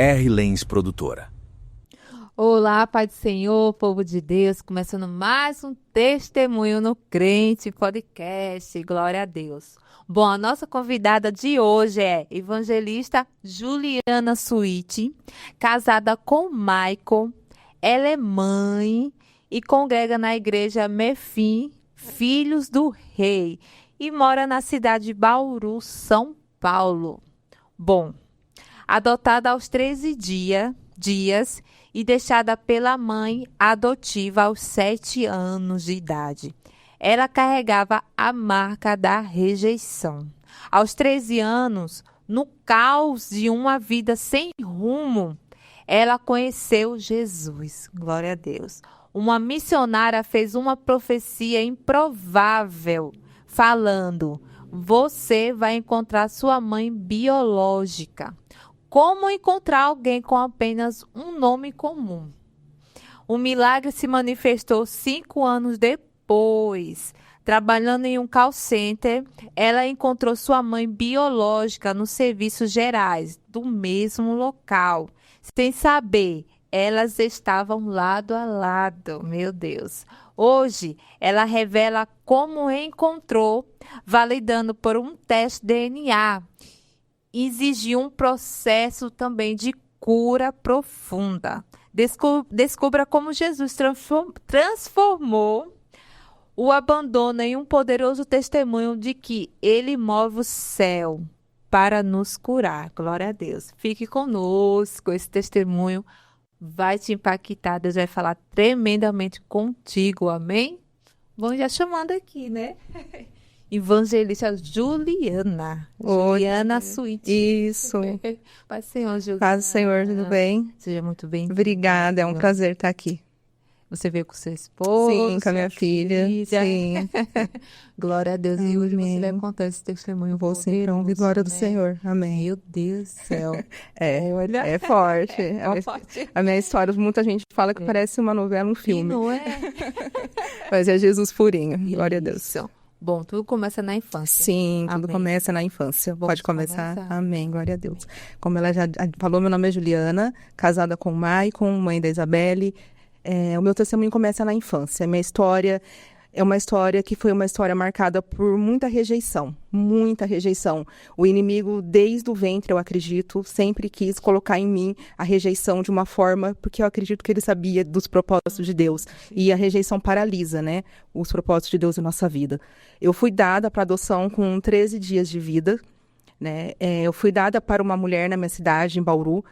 R. Lens Produtora. Olá, Pai do Senhor, povo de Deus, começando mais um Testemunho no Crente podcast, glória a Deus. Bom, a nossa convidada de hoje é evangelista Juliana Suíte, casada com Michael, ela é mãe e congrega na igreja Mefim, Filhos do Rei, e mora na cidade de Bauru, São Paulo. Bom, adotada aos 13 dias e deixada pela mãe adotiva aos 7 anos de idade. Ela carregava a marca da rejeição. Aos 13 anos, no caos de uma vida sem rumo, ela conheceu Jesus. Glória a Deus. Uma missionária fez uma profecia improvável, falando: você vai encontrar sua mãe biológica. Como encontrar alguém com apenas um nome comum? O milagre se manifestou 5 anos depois. Trabalhando em um call center, ela encontrou sua mãe biológica nos serviços gerais do mesmo local. Sem saber, elas estavam lado a lado. Meu Deus! Hoje, ela revela como encontrou, validando por um teste DNA. Exigiu um processo também de cura profunda. Descubra como Jesus transformou o abandono em um poderoso testemunho de que Ele move o céu para nos curar. Glória a Deus. Fique conosco, esse testemunho vai te impactar. Deus vai falar tremendamente contigo, amém? Vamos já chamando aqui, né? Evangelista Juliana. Oi. Juliana Suíte. Isso. Paz do Senhor, Juliana. Paz do Senhor, tudo bem? Seja muito bem-vinda. Obrigada, é um prazer estar aqui. Você veio com seu esposo? Sim, com a minha filha. Sim. Glória a Deus. E hoje você vai contar esse testemunho. Vou sim, para a glória do Senhor. Amém. Meu Deus do céu. Olha. É forte. Forte. A minha história, muita gente fala que parece uma novela, um filme. E não é? Mas é Jesus purinho. Glória a Deus. Isso. Bom, tudo começa na infância. Sim, tudo começa na infância. Pode começar. Amém, glória a Deus. Como ela já falou, meu nome é Juliana, casada com o Maicon, mãe da Isabelle. O meu testemunho começa na infância. Minha história é uma história que foi uma história marcada por muita rejeição. Muita rejeição. O inimigo, desde o ventre, eu acredito, sempre quis colocar em mim a rejeição de uma forma, porque eu acredito que ele sabia dos propósitos de Deus. E a rejeição paralisa, né? Os propósitos de Deus em nossa vida. Eu fui dada para adoção com 13 dias de vida, né? Eu fui dada para uma mulher na minha cidade, em Bauru.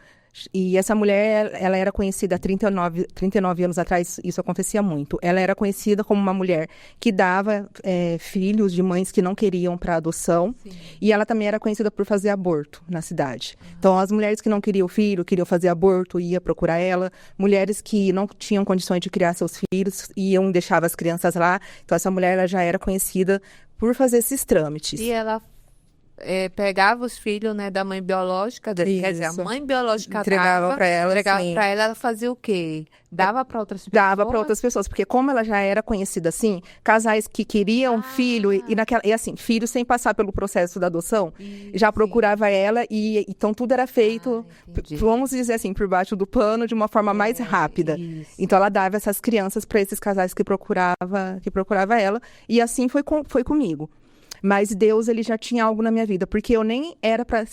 E essa mulher, ela era conhecida há 39 anos atrás, isso acontecia muito. Ela era conhecida como uma mulher que dava filhos de mães que não queriam para adoção. Sim. E ela também era conhecida por fazer aborto na cidade. Então, as mulheres que não queriam filho, queriam fazer aborto, iam procurar ela. Mulheres que não tinham condições de criar seus filhos, iam deixar as crianças lá. Então, essa mulher ela já era conhecida por fazer esses trâmites. E ela pegava os filhos, né, da mãe biológica, quer dizer, a mãe biológica entregava para ela, ela fazia o quê? Dava para outras pessoas? Dava para outras pessoas, porque como ela já era conhecida assim, casais que queriam filho, e assim, filho sem passar pelo processo da adoção, já procurava ela, e então tudo era feito, vamos dizer assim, por baixo do pano, de uma forma mais rápida. Isso. Então ela dava essas crianças para esses casais que procurava ela, e assim foi comigo. Mas Deus, ele já tinha algo na minha vida, porque eu nem era para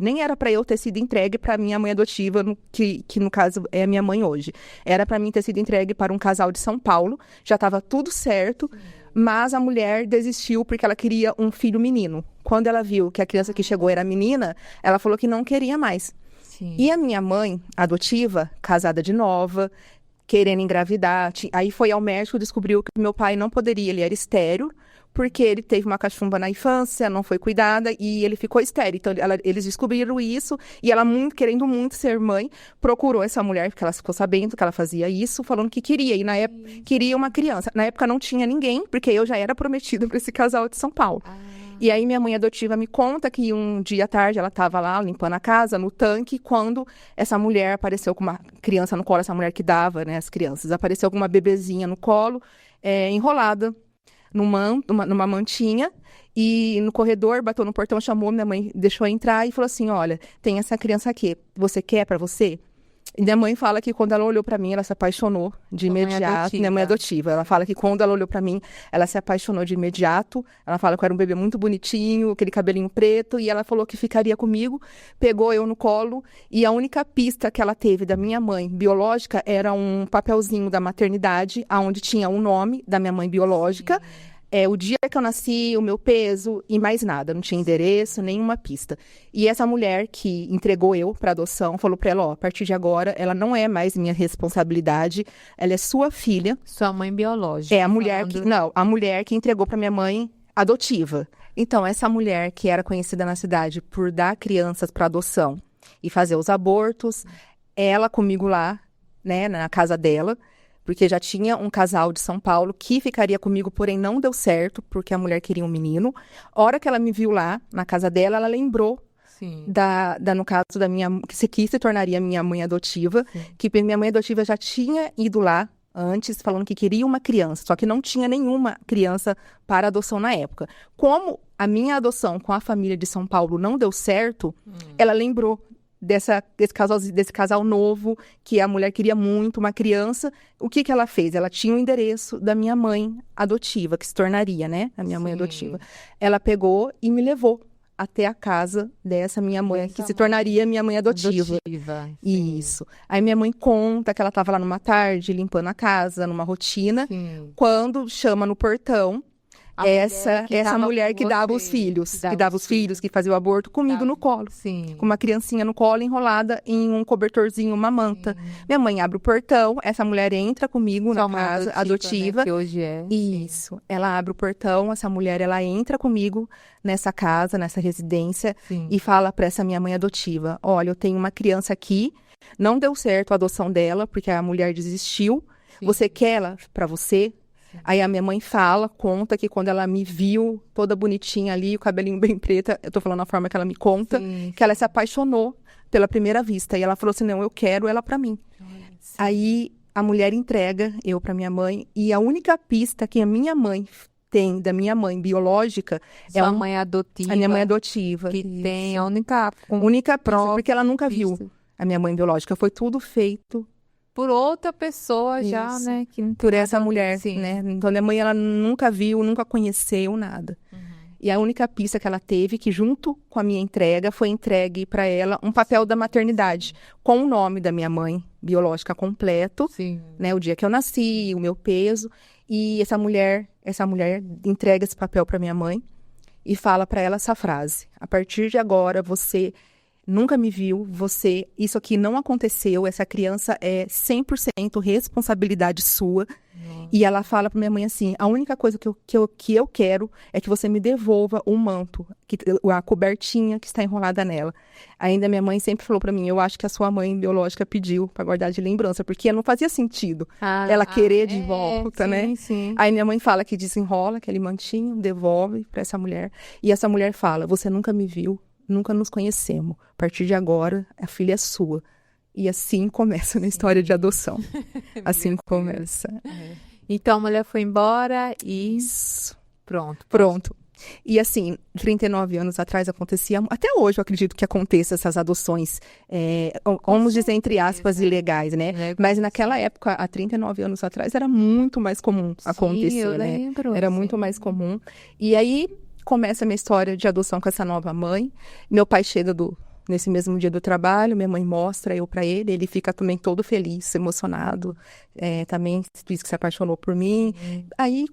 nem era para eu ter sido entregue para minha mãe adotiva, que no caso é a minha mãe hoje. Era para mim ter sido entregue para um casal de São Paulo, já estava tudo certo, mas a mulher desistiu porque ela queria um filho menino. Quando ela viu que a criança que chegou era menina, ela falou que não queria mais. Sim. E a minha mãe adotiva, casada de nova, querendo engravidar, aí foi ao médico, descobriu que meu pai não poderia, ele era estéril, porque ele teve uma cachumba na infância, não foi cuidada e ele ficou estéril. Então, eles descobriram isso e ela, querendo muito ser mãe, procurou essa mulher, porque ela ficou sabendo que ela fazia isso, falando que queria. E na época, queria uma criança. Na época não tinha ninguém, porque eu já era prometida para esse casal de São Paulo. E aí minha mãe adotiva me conta que um dia à tarde ela estava lá limpando a casa, no tanque, quando essa mulher apareceu com uma criança no colo, essa mulher que dava, né, as crianças, apareceu com uma bebezinha no colo, enrolada numa mantinha. E no corredor, bateu no portão, chamou, minha mãe deixou entrar e falou assim, olha, tem essa criança aqui, você quer pra você? E minha mãe fala que quando ela olhou pra mim, ela se apaixonou de imediato. Minha mãe é adotiva. Ela fala que quando ela olhou pra mim, ela se apaixonou de imediato. Ela fala que eu era um bebê muito bonitinho, aquele cabelinho preto, e ela falou que ficaria comigo, pegou eu no colo, e a única pista que ela teve da minha mãe biológica era um papelzinho da maternidade, onde tinha o nome da minha mãe biológica, o dia que eu nasci, o meu peso e mais nada. Não tinha endereço, nenhuma pista. E essa mulher que entregou eu para adoção, falou para ela, ó, a partir de agora, ela não é mais minha responsabilidade, ela é sua filha. Sua mãe biológica. É a mulher a mulher que entregou para minha mãe adotiva. Então, essa mulher que era conhecida na cidade por dar crianças para adoção e fazer os abortos, ela comigo lá, né, na casa dela, porque já tinha um casal de São Paulo que ficaria comigo, porém não deu certo, porque a mulher queria um menino. A hora que ela me viu lá, na casa dela, ela lembrou no caso da minha, que se tornaria minha mãe adotiva, que minha mãe adotiva já tinha ido lá antes, falando que queria uma criança, só que não tinha nenhuma criança para adoção na época. Como a minha adoção com a família de São Paulo não deu certo, ela lembrou desse casal novo, que a mulher queria muito, uma criança. O que ela fez? Ela tinha o endereço da minha mãe adotiva, que se tornaria, né, a minha mãe adotiva. Ela pegou e me levou até a casa dessa minha mãe, que se tornaria minha mãe adotiva. Isso. Aí minha mãe conta que ela estava lá numa tarde, limpando a casa, numa rotina, quando chama no portão, essa mulher que dava os filhos, que fazia o aborto comigo no colo. Com uma criancinha no colo enrolada em um cobertorzinho, uma manta. Minha mãe abre o portão, essa mulher entra comigo na casa adotiva. Né, que hoje é. Isso. Ela abre o portão, essa mulher, ela entra comigo nessa casa, nessa residência, e fala para essa minha mãe adotiva, olha, eu tenho uma criança aqui, não deu certo a adoção dela, porque a mulher desistiu. Você quer ela para você? Aí a minha mãe conta que quando ela me viu toda bonitinha ali, o cabelinho bem preto, eu tô falando a forma que ela me conta, que ela se apaixonou pela primeira vista. E ela falou assim, não, eu quero ela pra mim. Aí a mulher entrega eu pra minha mãe, e a única pista que a minha mãe tem da minha mãe biológica a mãe adotiva. A minha mãe adotiva. Que tem a única prova, porque ela nunca viu a minha mãe biológica. Foi tudo feito por outra pessoa já, né? Por essa mulher, né? Então, minha mãe, ela nunca viu, nunca conheceu nada. E a única pista que ela teve, que junto com a minha entrega, foi entregue para ela um papel da maternidade, com o nome da minha mãe biológica completo, né? O dia que eu nasci, o meu peso. E essa mulher entrega esse papel para minha mãe e fala para ela essa frase: a partir de agora, você nunca me viu, isso aqui não aconteceu, essa criança é 100% responsabilidade sua. E ela fala pra minha mãe assim, a única coisa que eu quero é que você me devolva o manto, a cobertinha que está enrolada nela. Ainda minha mãe sempre falou pra mim, eu acho que a sua mãe biológica pediu pra guardar de lembrança, porque não fazia sentido ela querer de volta, né? Aí minha mãe fala que desenrola aquele mantinho, devolve pra essa mulher, e essa mulher fala, você nunca me viu, nunca nos conhecemos. A partir de agora, a filha é sua. E assim começa a minha história de adoção. Assim começa. Então, a mulher foi embora e... Pronto. E assim, 39 anos atrás acontecia... Até hoje eu acredito que aconteça essas adoções, vamos dizer, entre aspas, ilegais, né? Mas naquela época, há 39 anos atrás, era muito mais comum acontecer, eu lembro, Era muito mais comum. E aí... começa a minha história de adoção com essa nova mãe. Meu pai chega nesse mesmo dia do trabalho, minha mãe mostra eu para ele fica também todo feliz, emocionado, também diz que se apaixonou por mim. Aí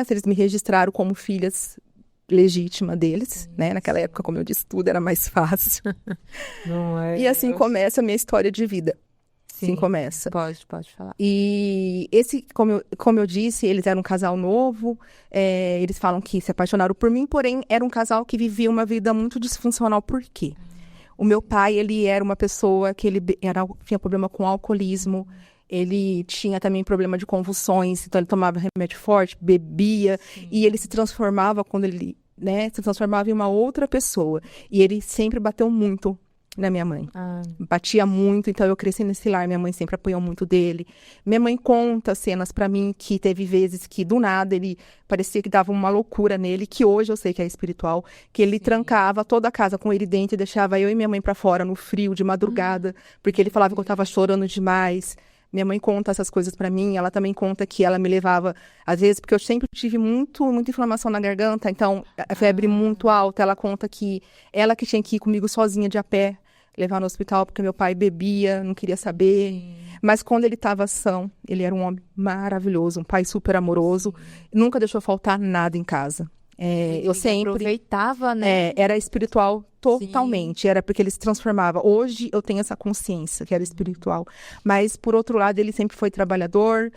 eles me registraram como filhas legítima deles, né? Naquela época, como eu disse, tudo era mais fácil. Não é? E assim começa a minha história de vida. Assim começa. Pode falar. E como eu disse, eles eram um casal novo, eles falam que se apaixonaram por mim, porém era um casal que vivia uma vida muito disfuncional. Por quê? O meu pai, ele era uma pessoa que tinha problema com alcoolismo, ele tinha também problema de convulsões, então ele tomava remédio forte, bebia, e ele se transformava quando ele, né, se transformava em uma outra pessoa. E ele sempre bateu muito na minha mãe. Ah, Batia muito, então eu cresci nesse lar. Minha mãe sempre apoiou muito dele. Minha mãe conta cenas pra mim que teve vezes que, do nada, ele parecia que dava uma loucura nele, que hoje eu sei que é espiritual, que ele trancava toda a casa com ele dentro e deixava eu e minha mãe pra fora, no frio, de madrugada, porque ele falava que eu tava chorando demais. Minha mãe conta essas coisas pra mim. Ela também conta que ela me levava, às vezes, porque eu sempre tive muita inflamação na garganta, então a febre muito alta. Ela conta que ela que tinha que ir comigo sozinha de a pé, levar no hospital, porque meu pai bebia, não queria saber. sim. Mas quando ele estava são, ele era um homem maravilhoso, um pai super amoroso, nunca deixou faltar nada em casa. Eu Ele sempre... aproveitava, né? Era espiritual totalmente, era porque ele se transformava. Hoje eu tenho essa consciência que era espiritual, mas por outro lado ele sempre foi trabalhador,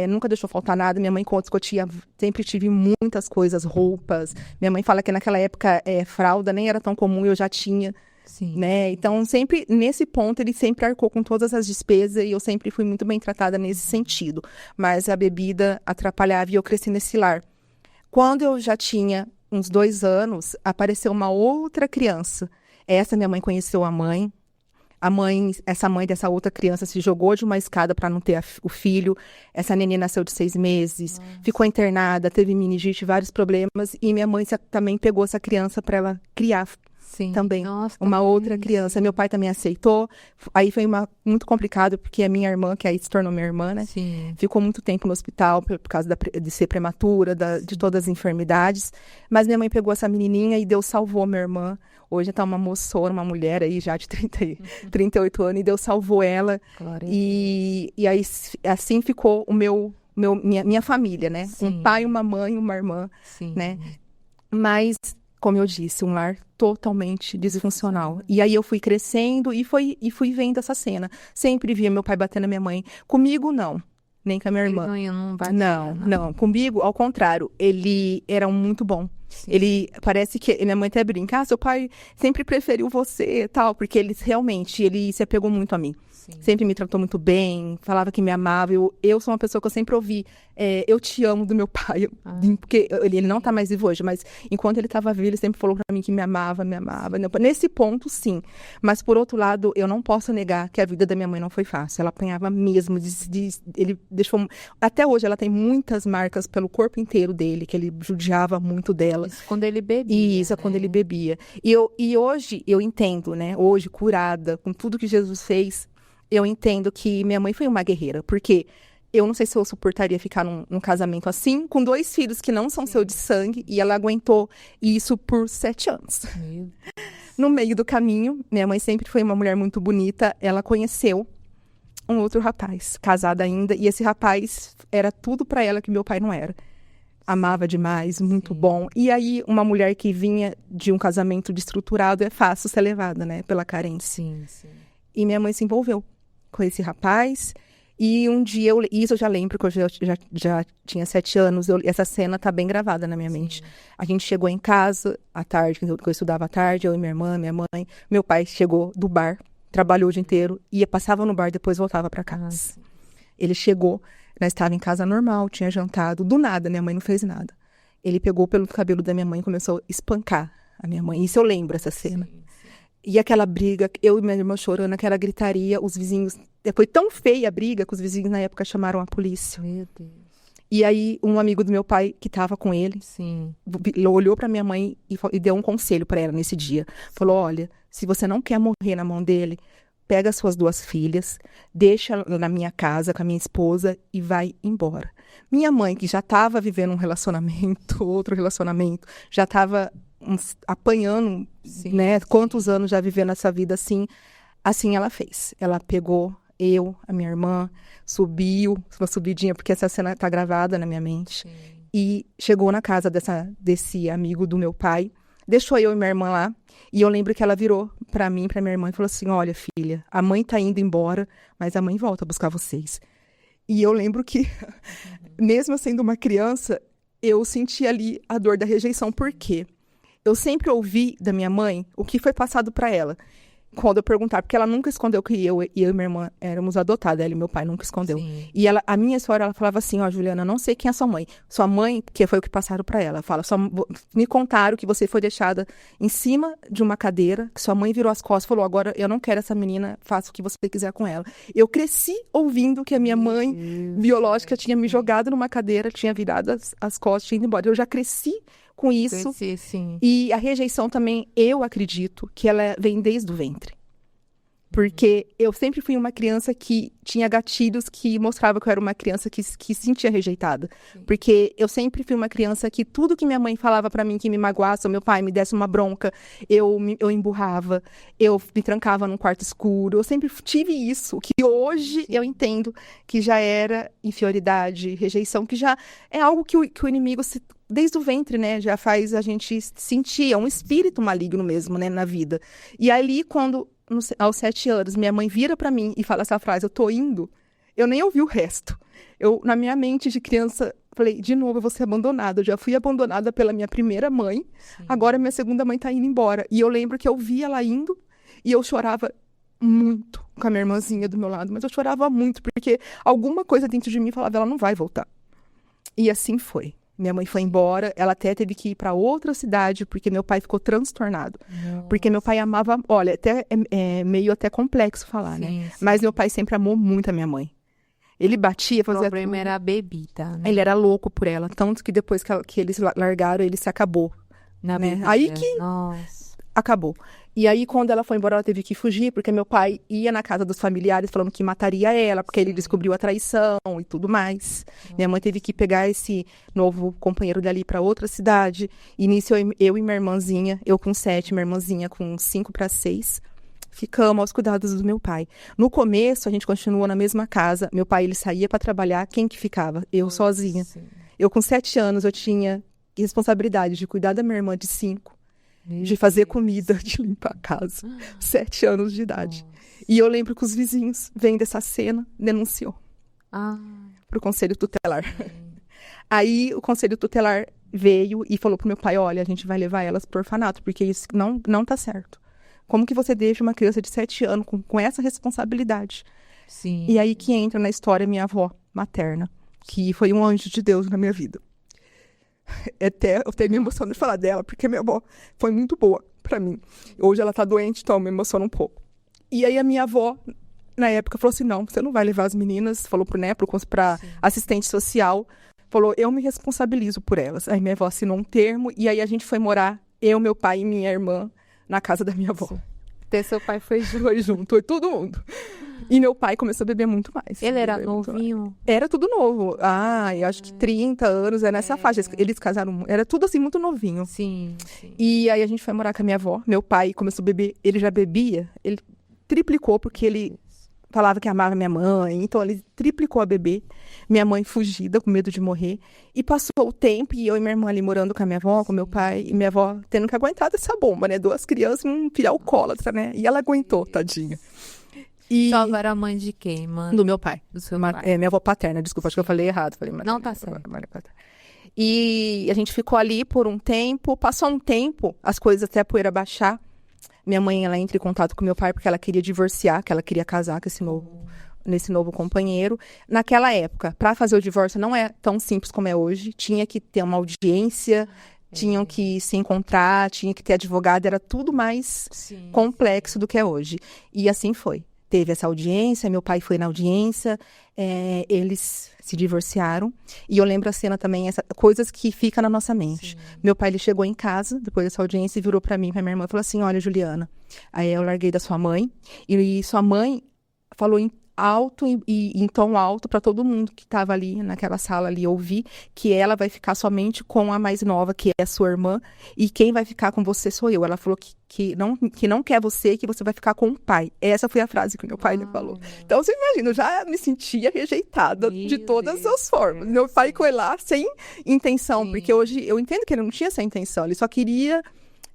nunca deixou faltar nada. Minha mãe conta que sempre tive muitas coisas, roupas. Minha mãe fala que naquela época fralda nem era tão comum e eu já tinha, Sim. né? Então sempre nesse ponto ele sempre arcou com todas as despesas e eu sempre fui muito bem tratada nesse sentido. Mas a bebida atrapalhava e eu cresci nesse lar. Quando eu já tinha uns 2 anos, apareceu uma outra criança. Essa minha mãe conheceu a mãe. Essa mãe dessa outra criança se jogou de uma escada para não ter o filho. Essa neném nasceu de 6 meses, ficou internada, teve meningite, vários problemas. E minha mãe também pegou essa criança para ela criar. Sim. Também, Nossa, uma outra criança. Meu pai também aceitou. Aí foi muito complicado, porque a minha irmã, que aí se tornou minha irmã, né? Sim. Ficou muito tempo no hospital por causa de ser prematura, de todas as enfermidades. Mas minha mãe pegou essa menininha e Deus salvou minha irmã. Hoje tá uma moçona, uma mulher aí já de 38 anos, e Deus salvou ela. Glória a E aí assim ficou minha família, né? Sim. Um pai, uma mãe, uma irmã, Sim. né? Mas, como eu disse, um lar totalmente disfuncional. E aí eu fui crescendo e fui vendo essa cena. Sempre via meu pai batendo na minha mãe. Comigo, não. Nem com a minha irmã. Ele não batia, Não. Comigo, ao contrário. Ele era muito bom. Sim. Ele, parece que, minha mãe até brinca, seu pai sempre preferiu você, tal, porque ele se apegou muito a mim. Sim. Sempre me tratou muito bem, falava que me amava. Eu sou uma pessoa que eu sempre ouvi, eu te amo do meu pai, porque ele não tá mais vivo hoje, mas enquanto ele estava vivo, ele sempre falou pra mim que me amava. Nesse ponto, sim. Mas, por outro lado, eu não posso negar que a vida da minha mãe não foi fácil. Ela apanhava mesmo, ele deixou... Até hoje, ela tem muitas marcas pelo corpo inteiro dele, que ele judiava muito dela. Isso quando ele bebia. Isso, é quando ele bebia. E hoje eu entendo, né? Hoje, curada, com tudo que Jesus fez, eu entendo que minha mãe foi uma guerreira. Porque eu não sei se eu suportaria ficar num casamento assim, com 2 filhos que não são seu de sangue, e ela aguentou isso por 7 anos. Meu Deus. No meio do caminho, minha mãe sempre foi uma mulher muito bonita, ela conheceu um outro rapaz, casada ainda, e esse rapaz era tudo pra ela que meu pai não era. Amava demais, muito bom. E aí, uma mulher que vinha de um casamento desestruturado, é fácil ser levada, né? Pela carência. Sim. E minha mãe se envolveu com esse rapaz. E um dia, isso eu já lembro, porque eu já tinha 7 anos. Essa cena tá bem gravada na minha mente. A gente chegou em casa, à tarde, que eu estudava à tarde, eu e minha irmã, minha mãe. Meu pai chegou do bar, trabalhou o dia inteiro, passava no bar, depois voltava pra casa. Ele chegou... Nós estávamos em casa normal, tinha jantado. Do nada, minha mãe não fez nada. Ele pegou pelo cabelo da minha mãe e começou a espancar a minha mãe. Isso eu lembro, essa cena. Sim. E aquela briga, eu e minha irmã chorando, aquela gritaria, os vizinhos... Foi tão feia a briga que os vizinhos, na época, chamaram a polícia. Meu Deus. E aí, um amigo do meu pai, que estava com ele, Sim. olhou para minha mãe e deu um conselho para ela nesse dia. Falou, olha, se você não quer morrer na mão dele... Pega as suas 2 filhas, deixa na minha casa com a minha esposa e vai embora. Minha mãe, que já estava vivendo um relacionamento, outro relacionamento, já estava apanhando, né? Quantos anos já vivendo essa vida assim. Assim ela fez. Ela pegou a minha irmã, subiu, uma subidinha, porque essa cena está gravada na minha mente. Sim. E chegou na casa desse amigo do meu pai, deixou eu e minha irmã lá. E eu lembro que ela virou pra mim, pra minha irmã, e falou assim, olha, filha, a mãe tá indo embora, mas a mãe volta buscar vocês. E eu lembro que, mesmo eu sendo uma criança, eu senti ali a dor da rejeição. Por quê? Eu sempre ouvi da minha mãe o que foi passado pra ela. quando eu perguntar, porque ela nunca escondeu que eu e minha irmã éramos adotadas, ela e meu pai nunca escondeu. Sim. E a minha história, ela falava assim, ó, Juliana, não sei quem é sua mãe. Sua mãe, que foi o que passaram pra ela, fala, me contaram que você foi deixada em cima de uma cadeira, que sua mãe virou as costas e falou, agora eu não quero essa menina, faça o que você quiser com ela. Eu cresci ouvindo que a minha mãe biológica tinha me jogado numa cadeira, tinha virado as costas, tinha ido embora. Eu já cresci com isso. Sim. E a rejeição também, eu acredito que ela vem desde o ventre. Porque eu sempre fui uma criança que tinha gatilhos que mostravam que eu era uma criança que se sentia rejeitada. Sim. Porque eu sempre fui uma criança que tudo que minha mãe falava pra mim que me magoasse, ou meu pai me desse uma bronca, eu emburrava, eu me trancava num quarto escuro. Eu sempre tive isso, que hoje eu entendo que já era inferioridade, rejeição, que já é algo que o inimigo desde o ventre, né, já faz a gente sentir, é um espírito maligno mesmo, né, na vida. E ali, quando, aos 7 anos, minha mãe vira pra mim e fala essa frase, eu tô indo, eu nem ouvi o resto. Eu, na minha mente de criança, falei, de novo, eu vou ser abandonada. Eu já fui abandonada pela minha primeira mãe, agora minha segunda mãe tá indo embora. E eu lembro que eu vi ela indo e eu chorava muito com a minha irmãzinha do meu lado, mas eu chorava muito, porque alguma coisa dentro de mim falava, ela não vai voltar. E assim foi. Minha mãe foi embora, ela até teve que ir para outra cidade, porque meu pai ficou transtornado. Nossa. Porque meu pai amava... Olha, é meio até complexo falar, né? Mas meu pai sempre amou muito a minha mãe. Ele batia, fazia... O problema era a bebida, né? Ele era louco por ela, tanto que depois que eles largaram, ele se acabou. Na né? bebida. Aí que Nossa. acabou. E aí, quando ela foi embora, ela teve que fugir, porque meu pai ia na casa dos familiares falando que mataria ela, porque ele descobriu a traição e tudo mais. Minha mãe teve que pegar esse novo companheiro dali para outra cidade. E nisso, eu e minha irmãzinha, eu com 7, minha irmãzinha com 5 para 6, ficamos aos cuidados do meu pai. No começo, a gente continuou na mesma casa. Meu pai, ele saía para trabalhar. Quem que ficava? Eu sozinha. Sim. Eu, com 7 anos, eu tinha responsabilidade de cuidar da minha irmã de 5. De fazer comida, de limpar a casa. 7 anos de idade. E eu lembro que os vizinhos, vendo essa cena, denunciou pro Conselho Tutelar. Aí o Conselho Tutelar veio e falou pro meu pai, olha, a gente vai levar elas pro orfanato, porque isso não tá certo. Como que você deixa uma criança de 7 anos com essa responsabilidade? Sim. E aí que entra na história minha avó materna, que foi um anjo de Deus na minha vida. Até eu tenho me emocionado de falar dela, porque minha avó foi muito boa pra mim. Hoje ela tá doente, então eu me emociono um pouco. E aí a minha avó, na época, falou assim, não, você não vai levar as meninas, falou pra assistente social, falou, eu me responsabilizo por elas. Aí minha avó assinou um termo, e aí a gente foi morar, eu, meu pai e minha irmã, na casa da minha avó. Até seu pai foi junto. Foi junto, foi todo mundo. E meu pai começou a beber muito mais. Ele era novinho? Era tudo novo. Eu acho que 30 anos, é nessa faixa. Eles casaram, era tudo assim, muito novinho. Sim. E aí a gente foi morar com a minha avó. Meu pai começou a beber, ele já bebia, ele triplicou, porque ele falava que amava minha mãe, então ele triplicou a beber. Minha mãe fugida, com medo de morrer. E passou o tempo, e eu e minha irmã ali morando com a minha avó, com meu pai, e minha avó tendo que aguentar dessa bomba, né? 2 crianças e um filho alcoólatra, né? E ela aguentou, tadinha. E... Sua avó era mãe de quem, mãe? Do meu pai. Do seu pai. Minha avó paterna, desculpa, acho que eu falei errado. Falei materna, não, tá certo. E a gente ficou ali por um tempo. Passou um tempo, as coisas até a poeira baixar. Minha mãe, ela entra em contato com meu pai porque ela queria divorciar, que ela queria casar com nesse novo companheiro. Naquela época, para fazer o divórcio não é tão simples como é hoje. Tinha que ter uma audiência, tinham que se encontrar, tinha que ter advogado. Era tudo mais complexo do que é hoje. E assim foi. Teve essa audiência, meu pai foi na audiência, eles se divorciaram. E eu lembro a cena também, coisas que ficam na nossa mente. Meu pai, ele chegou em casa, depois dessa audiência, e virou pra mim, pra minha irmã, e falou assim, olha, Juliana, aí eu larguei da sua mãe, e sua mãe falou alto e em tom alto para todo mundo que estava ali naquela sala ali ouvir que ela vai ficar somente com a mais nova, que é a sua irmã, e quem vai ficar com você sou eu. Ela falou que não quer você, que você vai ficar com o pai. Essa foi a frase que meu pai me falou. Então, você imagina, eu já me sentia rejeitada de todas as formas. Meu pai foi lá sem intenção, porque hoje eu entendo que ele não tinha essa intenção, ele só queria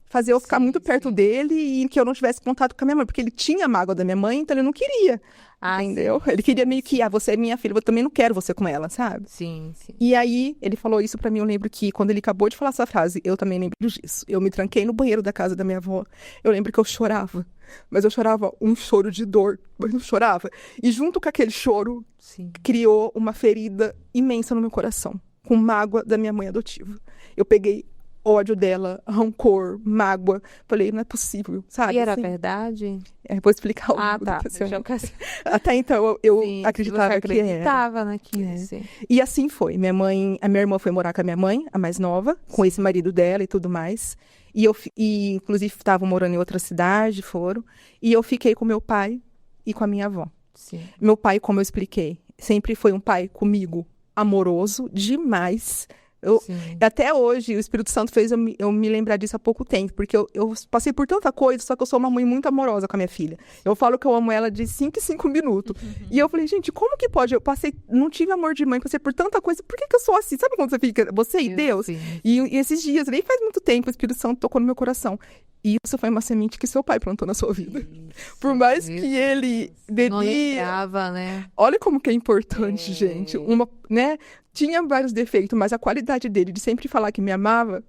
fazer eu ficar muito perto dele e que eu não tivesse contato com a minha mãe, porque ele tinha mágoa da minha mãe, então ele não queria, entendeu? Ele queria meio que, você é minha filha, eu também não quero você com ela, sabe? Sim. E aí, ele falou isso pra mim, eu lembro que quando ele acabou de falar essa frase, eu também lembro disso. Eu me tranquei no banheiro da casa da minha avó, eu lembro que eu chorava. mas eu chorava um choro de dor, mas não chorava. E junto com aquele choro, Sim. criou uma ferida imensa no meu coração, com mágoa da minha mãe adotiva. Eu peguei ódio dela, rancor, mágoa. Falei, não é possível, sabe? E era assim, verdade? vou explicar o Ah, que tá. aconteceu. Até então, eu Sim, acreditava você que era. acreditava naquilo, É. sim. E assim foi. A minha irmã foi morar com a minha mãe, a mais nova, com esse marido dela e tudo mais. E inclusive, estavam morando em outra cidade, foram. E eu fiquei com meu pai e com a minha avó. Sim. Meu pai, como eu expliquei, sempre foi um pai comigo amoroso demais. Sim. Até hoje, o Espírito Santo fez eu me lembrar disso há pouco tempo, porque eu passei por tanta coisa, só que eu sou uma mãe muito amorosa com a minha filha. Eu falo que eu amo ela de 5 em 5 minutos. E eu falei, gente, como que pode? Não tive amor de mãe, passei por tanta coisa, por que eu sou assim? Sabe quando você fica, você e Deus? Sim. E esses dias, nem faz muito tempo, o Espírito Santo tocou no meu coração. E isso foi uma semente que seu pai plantou na sua vida. Isso, Por mais que ele não bebia... lembrava, né? Olha como que é importante, gente. Né? Tinha vários defeitos, mas a qualidade dele de sempre falar que me amava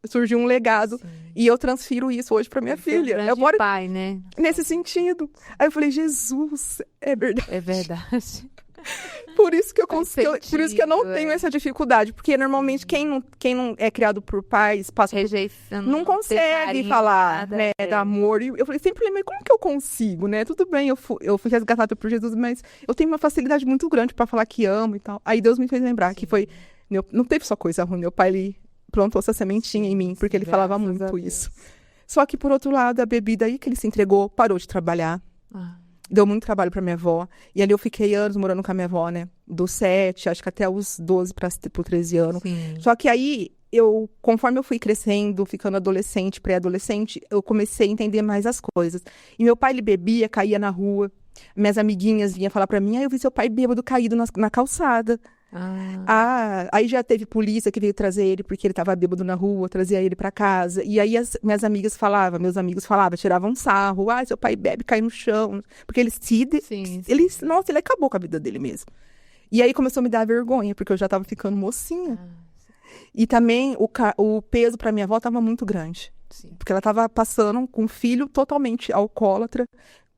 surgiu um legado. Sim. E eu transfiro isso hoje para minha filha. Eu moro pai, né? Nesse sentido. Aí eu falei, Jesus, é verdade. É verdade. Por isso que eu não tenho essa dificuldade, porque normalmente quem não é criado por pais, passa rejeição, não consegue falar, nada, né, do amor. E eu falei, sempre lembrei, como que eu consigo, né? Tudo bem, eu fui resgatada por Jesus, mas eu tenho uma facilidade muito grande para falar que amo e tal. Aí Deus me fez lembrar que foi, não teve só coisa ruim, meu pai, ele plantou essa sementinha em mim, porque ele falava muito isso. Só que, por outro lado, a bebida aí que ele se entregou, parou de trabalhar. Deu muito trabalho pra minha avó. E ali eu fiquei anos morando com a minha avó, né? Dos 7, acho que até os 12 pro 13 anos. Sim. Só que aí, conforme eu fui crescendo, ficando adolescente, pré-adolescente, eu comecei a entender mais as coisas. E meu pai, ele bebia, caía na rua. Minhas amiguinhas vinham falar pra mim, eu vi seu pai bêbado caído na calçada. Aí já teve polícia que veio trazer ele porque ele tava bêbado na rua, trazia ele pra casa. E aí meus amigos falavam, tiravam sarro. Seu pai bebe, cai no chão. Porque ele nossa, ele acabou com a vida dele mesmo. E aí começou a me dar vergonha, porque eu já tava ficando mocinha. E também o peso pra minha avó tava muito grande. Sim. Porque ela tava passando com um filho totalmente alcoólatra,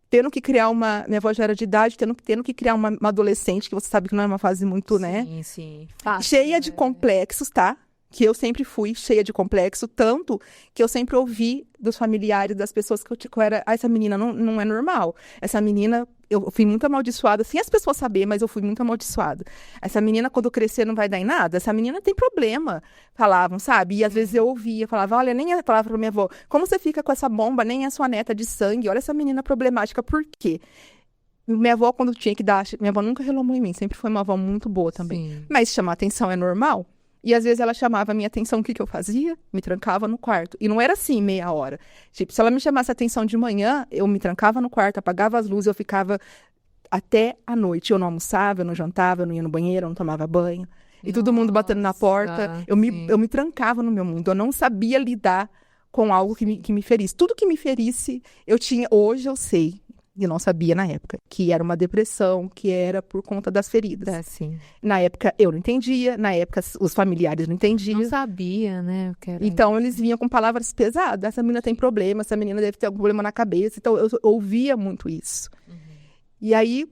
tendo que criar minha avó já era de idade, tendo que criar uma adolescente, que você sabe que não é uma fase muito, né? Sim. Fácil, cheia de complexos, tá? Que eu sempre fui cheia de complexo, tanto que eu sempre ouvi dos familiares, das pessoas que eu era, essa menina não é normal. Essa menina, eu fui muito amaldiçoada, sem as pessoas saberem, mas eu fui muito amaldiçoada. Essa menina, quando crescer, não vai dar em nada. Essa menina tem problema, falavam, sabe? E às vezes eu ouvia, falava, olha, nem falava pra minha avó, como você fica com essa bomba, nem é sua neta de sangue, olha essa menina problemática, por quê? Minha avó, quando tinha que dar, minha avó nunca relou em mim, sempre foi uma avó muito boa também. Sim. Mas chamar atenção é normal? E às vezes ela chamava a minha atenção, o que eu fazia? Me trancava no quarto. E não era assim, meia hora. Tipo, se ela me chamasse atenção de manhã, eu me trancava no quarto, apagava as luzes, eu ficava até a noite. Eu não almoçava, eu não jantava, eu não ia no banheiro, eu não tomava banho. E todo mundo batendo na porta. Eu me trancava no meu mundo. Eu não sabia lidar com algo que me ferisse. Tudo que me ferisse, hoje eu sei. E não sabia na época, que era uma depressão, que era por conta das feridas. Sim. Na época, eu não entendia, na época, os familiares não entendiam. Não sabia, né? Então, eles vinham com palavras pesadas. Essa menina tem problema, essa menina deve ter algum problema na cabeça. Então, eu ouvia muito isso. E aí,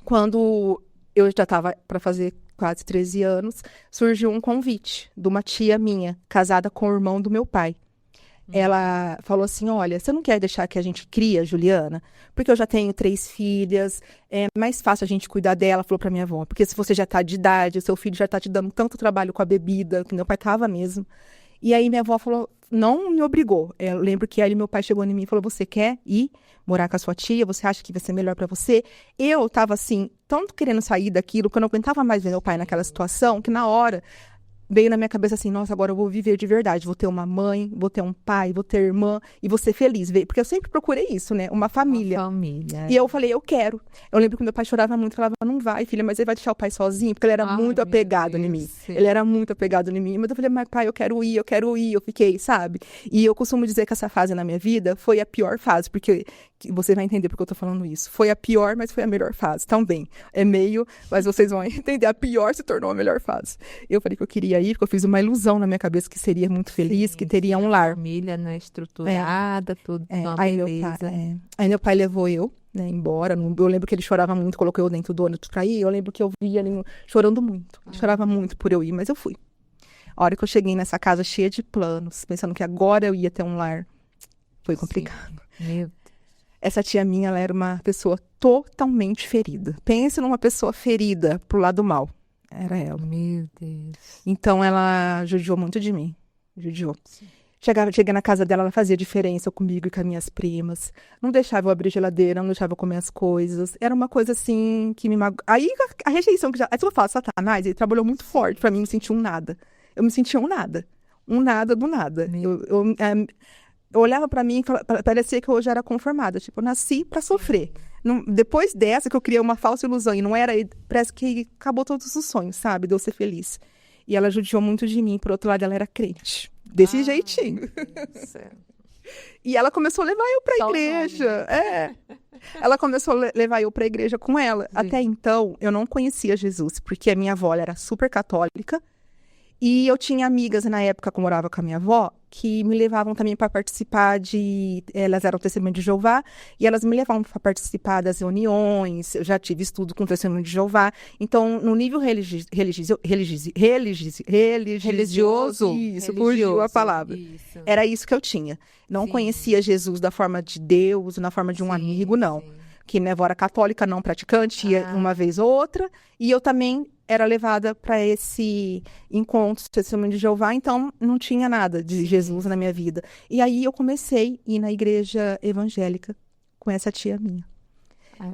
quando eu já estava para fazer quase 13 anos, surgiu um convite de uma tia minha, casada com o irmão do meu pai. Ela falou assim, olha, você não quer deixar que a gente cria, Juliana? Porque eu já tenho 3 filhas, é mais fácil a gente cuidar dela, falou pra minha avó. Porque se você já tá de idade, o seu filho já tá te dando tanto trabalho com a bebida, que meu pai tava mesmo. E aí minha avó falou, não me obrigou. Eu lembro que aí meu pai chegou em mim e falou, você quer ir morar com a sua tia? Você acha que vai ser melhor pra você? Eu tava assim, tanto querendo sair daquilo, que eu não aguentava mais ver meu pai naquela situação, que na hora veio na minha cabeça assim, nossa, agora eu vou viver de verdade. Vou ter uma mãe, vou ter um pai, vou ter irmã e vou ser feliz. Porque eu sempre procurei isso, né? Uma família. E eu falei, eu quero. Eu lembro que meu pai chorava muito, falava, não vai, filha, mas ele vai deixar o pai sozinho, porque ele era muito apegado em mim. Sim. Ele era muito apegado em mim. Mas eu falei, mas pai, eu quero ir. Eu fiquei, sabe? E eu costumo dizer que essa fase na minha vida foi a pior fase, porque você vai entender porque eu tô falando isso. Foi a pior, mas foi a melhor fase também. É meio, mas vocês vão entender. A pior se tornou a melhor fase. Eu falei que eu queria ir, porque eu fiz uma ilusão na minha cabeça que seria muito feliz, que teria um lar. Família, né, estruturada, tudo. Aí meu pai levou eu, né, embora. Eu lembro que ele chorava muito, colocou eu dentro do ônibus pra ir. Eu lembro que eu via ele chorando muito. Ele chorava muito por eu ir, mas eu fui. A hora que eu cheguei nessa casa cheia de planos, pensando que agora eu ia ter um lar, foi complicado. Meu Deus. Essa tia minha, ela era uma pessoa totalmente ferida. Pense numa pessoa ferida pro lado mal. Era ela. Meu Deus. Então, ela judiou muito de mim. Judiou. Cheguei na casa dela, ela fazia diferença comigo e com as minhas primas. Não deixava eu abrir geladeira, não deixava eu comer as coisas. Era uma coisa assim que me magoou. Aí a rejeição que já. Aí eu falo, Satanás, ele trabalhou muito forte pra mim me sentir um nada. Eu me sentia um nada. Um nada do nada. Eu olhava pra mim e parecia que eu já era conformada. Tipo, eu nasci pra sofrer. Depois dessa, que eu criei uma falsa ilusão e não era, parece que acabou todos os sonhos, sabe? De eu ser feliz. E ela judiou muito de mim. Por outro lado, ela era crente. Desse jeitinho. E ela começou a levar eu pra igreja. Ela começou a levar eu pra igreja com ela. Sim. Até então, eu não conhecia Jesus, porque a minha avó era super católica. E eu tinha amigas na época que eu morava com a minha avó, que me levavam também para participar elas eram testemunho de Jeová, e elas me levavam para participar das reuniões. Eu já tive estudo com testemunho de Jeová. Então, no nível religioso, isso, fugiu a palavra. Isso. Era isso que eu tinha. Não conhecia Jesus da forma de Deus, na forma de um amigo, não. Que minha avó era católica, não praticante, ia uma vez ou outra, e eu também era levada para esse encontro de testemunho de Jeová, então não tinha nada de Jesus na minha vida. E aí eu comecei a ir na igreja evangélica com essa tia minha.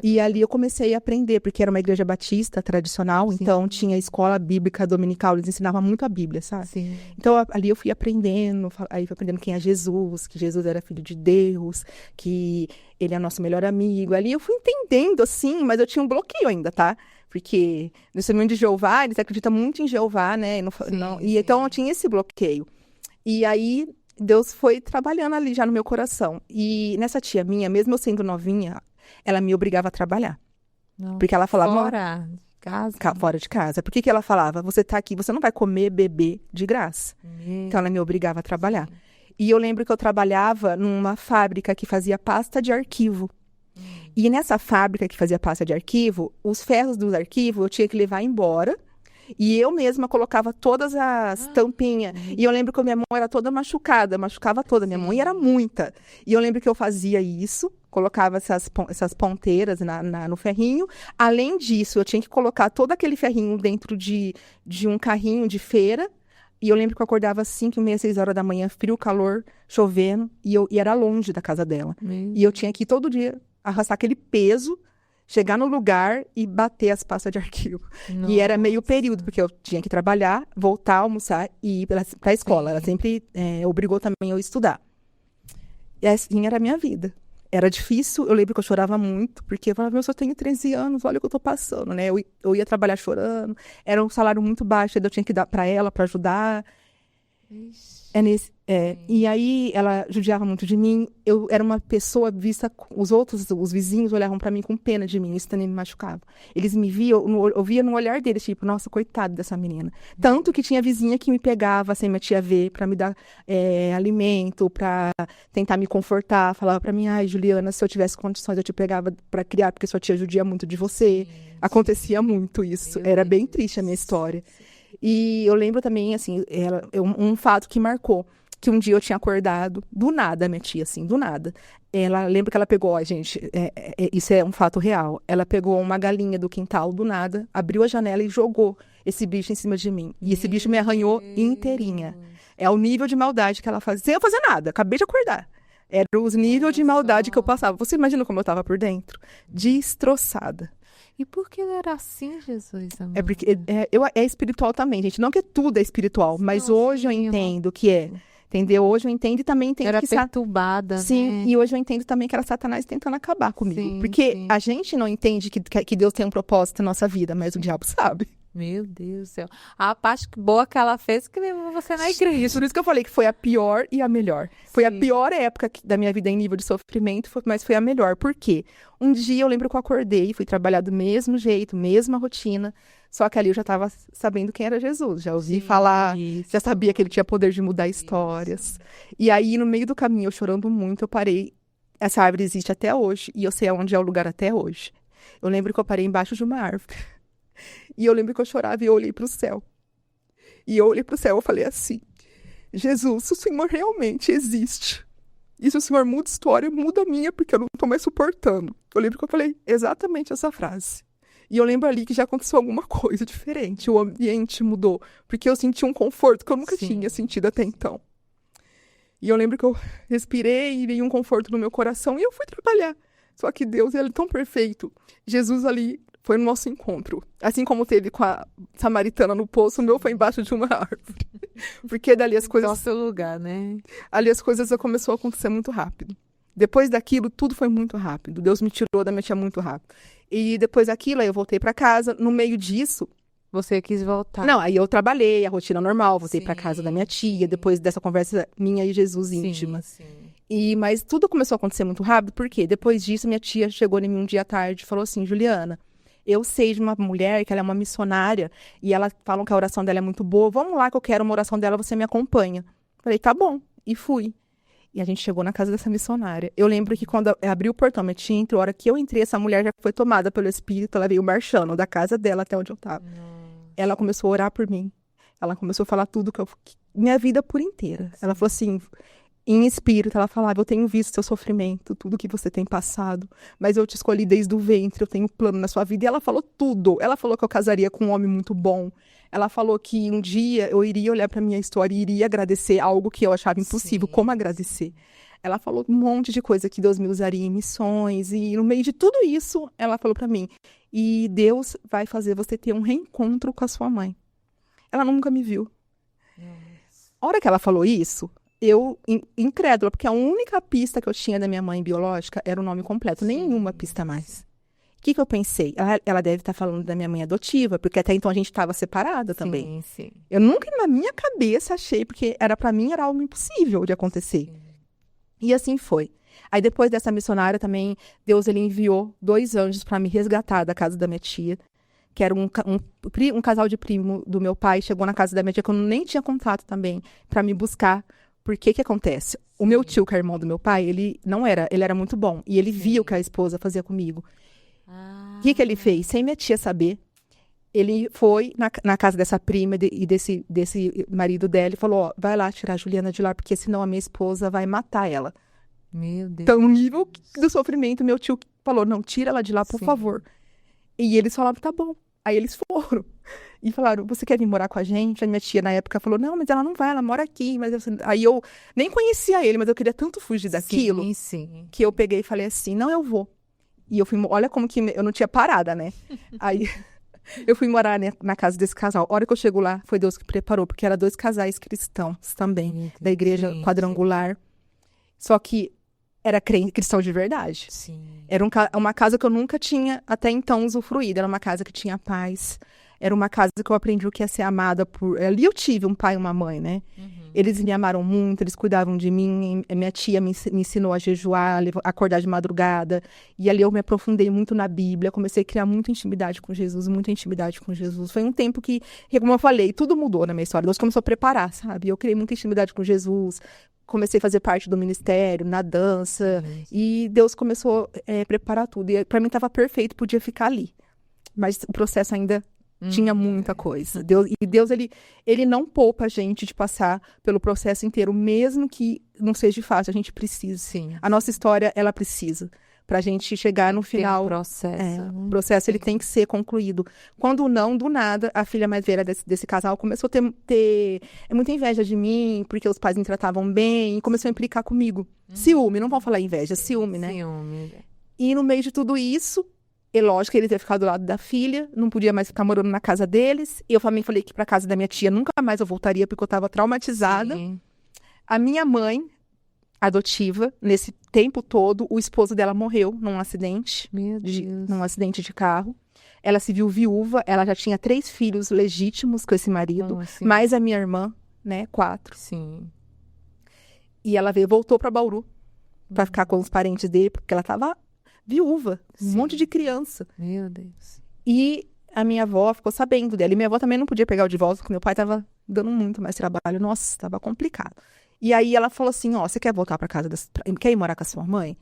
E ali eu comecei a aprender, porque era uma igreja batista tradicional, então tinha escola bíblica dominical, eles ensinavam muito a Bíblia, sabe? Sim. Então ali eu fui aprendendo, aí fui aprendendo quem é Jesus, que Jesus era filho de Deus, que ele é nosso melhor amigo. Ali eu fui entendendo, assim, mas eu tinha um bloqueio ainda, tá? Porque no testemunho de Jeová, eles acreditam muito em Jeová, né? Então eu tinha esse bloqueio. E aí Deus foi trabalhando ali já no meu coração. E nessa tia minha, mesmo eu sendo novinha, ela me obrigava a trabalhar. Não, porque ela falava... Fora de casa? Fora de casa. Por que ela falava? Você tá aqui, você não vai comer, beber de graça. Então ela me obrigava a trabalhar. E eu lembro que eu trabalhava numa fábrica que fazia pasta de arquivo. E nessa fábrica que fazia pasta de arquivo, os ferros dos arquivos eu tinha que levar embora. E eu mesma colocava todas as tampinhas. E eu lembro que a minha mão era toda machucava toda. Minha mão e era muita. E eu lembro que eu fazia isso, colocava essas ponteiras no ferrinho. Além disso, eu tinha que colocar todo aquele ferrinho dentro de um carrinho de feira. E eu lembro que eu acordava às 5h30, 6 horas da manhã, frio, calor, chovendo. E era longe da casa dela. E eu tinha que ir todo dia arrastar aquele peso, chegar no lugar e bater as pastas de arquivo. Nossa. E era meio período, porque eu tinha que trabalhar, voltar, almoçar e ir para a escola. Ela sempre obrigou também eu a estudar. E assim era a minha vida. Era difícil, eu lembro que eu chorava muito, porque eu falava, eu só tenho 13 anos, olha o que eu tô passando, né? Eu ia trabalhar chorando, era um salário muito baixo, eu tinha que dar para ela, para ajudar. Ixi. E aí ela judiava muito de mim. Eu era uma pessoa vista, os vizinhos olhavam pra mim com pena de mim, isso também me machucava. Eles me viam, eu via no olhar deles, tipo, nossa, coitado dessa menina. Tanto que tinha vizinha que me pegava sem minha tia ver, pra me dar alimento, pra tentar me confortar, falava pra mim, ai, Juliana, se eu tivesse condições eu te pegava pra criar, porque sua tia judia muito de você. Acontecia muito isso, era bem triste a minha história. E eu lembro também, assim, um fato que marcou, que um dia eu tinha acordado, do nada, minha tia, assim, do nada. Lembra que ela pegou, gente, isso é um fato real, ela pegou uma galinha do quintal, do nada, abriu a janela e jogou esse bicho em cima de mim. E esse bicho me arranhou inteirinha. É o nível de maldade que ela fazia, sem eu fazer nada, acabei de acordar. Era os níveis de maldade que eu passava. Você imagina como eu estava por dentro? Destroçada. E por que era assim, Jesus? Amor? É porque é espiritual também, gente. Não que tudo é espiritual, mas hoje eu entendo que é. Entendeu? Hoje eu entendo e também entendo era que... perturbada, Sim, né? E hoje eu entendo também que era Satanás tentando acabar comigo. Sim, porque a gente não entende que Deus tem um propósito na nossa vida, mas o diabo sabe. Meu Deus do céu. A parte boa que ela fez que levou você na igreja. Por isso que eu falei que foi a pior e a melhor. Foi a Sim. pior época da minha vida em nível de sofrimento, mas foi a melhor. Por quê? Um dia eu lembro que eu acordei, fui trabalhar do mesmo jeito, mesma rotina, só que ali eu já estava sabendo quem era Jesus. Já ouvi falar, Isso. já sabia que ele tinha poder de mudar histórias. E aí, no meio do caminho, eu chorando muito, eu parei. Essa árvore existe até hoje, e eu sei onde é o lugar até hoje. Eu lembro que eu parei embaixo de uma árvore. E eu lembro que eu chorava e eu olhei para o céu. E eu olhei para o céu e falei assim: Jesus, se o Senhor realmente existe, e se o Senhor muda a história, muda a minha, porque eu não estou mais suportando. Eu lembro que eu falei exatamente essa frase. E eu lembro ali que já aconteceu alguma coisa diferente. O ambiente mudou, porque eu senti um conforto que eu nunca tinha sentido até então. E eu lembro que eu respirei e veio um conforto no meu coração e eu fui trabalhar. Só que Deus, ele é tão perfeito. Jesus ali foi no nosso encontro. Assim como teve com a samaritana no poço, o meu foi embaixo de uma árvore. Porque dali as coisas... Nosso lugar, né? Ali as coisas começaram a acontecer muito rápido. Depois daquilo, tudo foi muito rápido. Deus me tirou da minha tia muito rápido. E depois daquilo, aí eu voltei para casa. No meio disso... Você quis voltar. Não, aí eu trabalhei, a rotina normal, voltei para casa da minha tia, depois dessa conversa minha e Jesus íntima. Sim. Mas tudo começou a acontecer muito rápido, porque depois disso, minha tia chegou em mim um dia à tarde e falou assim: Juliana, eu sei de uma mulher que ela é uma missionária e ela falam que a oração dela é muito boa. Vamos lá que eu quero uma oração dela, você me acompanha. Falei, tá bom. E fui. E a gente chegou na casa dessa missionária. Eu lembro que quando eu abri o portão, minha tia entrou, a hora que eu entrei, essa mulher já foi tomada pelo Espírito, ela veio marchando da casa dela até onde eu estava. Ela começou a orar por mim. Ela começou a falar tudo minha vida por inteira. Ela falou assim, em espírito, ela falava: eu tenho visto seu sofrimento, tudo que você tem passado, mas eu te escolhi desde o ventre, eu tenho plano na sua vida. E ela falou tudo. Ela falou que eu casaria com um homem muito bom. Ela falou que um dia eu iria olhar para minha história e iria agradecer algo que eu achava impossível. Como agradecer? Ela falou um monte de coisa que Deus me usaria em missões. E no meio de tudo isso, ela falou para mim: e Deus vai fazer você ter um reencontro com a sua mãe. Ela nunca me viu. A hora que ela falou isso, eu, incrédula, porque a única pista que eu tinha da minha mãe biológica era o nome completo, nenhuma pista mais. O que eu pensei? Ela deve estar falando da minha mãe adotiva, porque até então a gente estava separada também. Sim. Eu nunca na minha cabeça achei, porque para mim era algo impossível de acontecer. E assim foi. Aí depois dessa missionária também, Deus ele enviou 2 anjos para me resgatar da casa da minha tia, que era um casal de primo do meu pai, chegou na casa da minha tia, que eu nem tinha contato também, para me buscar. Por que acontece? O meu tio, que é irmão do meu pai, ele era muito bom. E ele via o que a esposa fazia comigo. O que ele fez? Sem minha tia saber, ele foi na casa dessa prima e desse marido dela e falou: ó, vai lá tirar a Juliana de lá, porque senão a minha esposa vai matar ela. Meu Deus. Então, no nível do sofrimento, meu tio falou: não, tira ela de lá, por favor. E eles falaram: tá bom. Aí eles foram. E falaram: você quer vir morar com a gente? A minha tia, na época, falou: não, mas ela não vai, ela mora aqui. Aí eu nem conhecia ele, mas eu queria tanto fugir daquilo, que eu peguei e falei assim: não, eu vou. E eu fui, olha como que eu não tinha parada, né? Aí eu fui morar, né, na casa desse casal. A hora que eu chego lá, foi Deus que preparou, porque eram 2 casais cristãos também, da igreja quadrangular. Só que era cristão de verdade. Era uma casa que eu nunca tinha até então usufruído. Era uma casa que tinha paz. Era uma casa que eu aprendi o que é ser amada por... Ali eu tive um pai e uma mãe, né? Eles me amaram muito, eles cuidavam de mim. Minha tia me ensinou a jejuar, a acordar de madrugada. E ali eu me aprofundei muito na Bíblia. Comecei a criar muita intimidade com Jesus, muita intimidade com Jesus. Foi um tempo que, como eu falei, tudo mudou na minha história. Deus começou a preparar, sabe? Eu criei muita intimidade com Jesus. Comecei a fazer parte do ministério, na dança. E Deus começou a preparar tudo. E para mim estava perfeito, podia ficar ali. Mas o processo ainda... tinha muita coisa. Deus, ele não poupa a gente de passar pelo processo inteiro, mesmo que não seja fácil, a gente precisa. A nossa história, ela precisa. Pra gente chegar no final. O processo ele tem que ser concluído. Quando não, do nada, a filha mais velha desse casal começou a ter muita inveja de mim, porque os pais me tratavam bem, e começou a implicar comigo. Ciúme, não vamos falar inveja, ciúme, né? E no meio de tudo isso, é lógico que ele ia ficar do lado da filha, não podia mais ficar morando na casa deles. Eu também falei que pra casa da minha tia nunca mais eu voltaria, porque eu tava traumatizada. A minha mãe adotiva, nesse tempo todo, o esposo dela morreu num acidente. Num acidente de carro. Ela se viu viúva, ela já tinha 3 filhos legítimos com esse marido, Assim. mais a minha irmã, né, 4. Sim. E ela voltou para Bauru para ficar com os parentes dele, porque ela tava viúva, um Sim. monte de criança. Meu Deus. E a minha avó ficou sabendo dela. E minha avó também não podia pegar o divórcio, porque meu pai tava dando muito mais trabalho. Nossa, tava complicado. E aí ela falou assim, ó, você quer voltar para casa, quer ir morar com a sua mãe?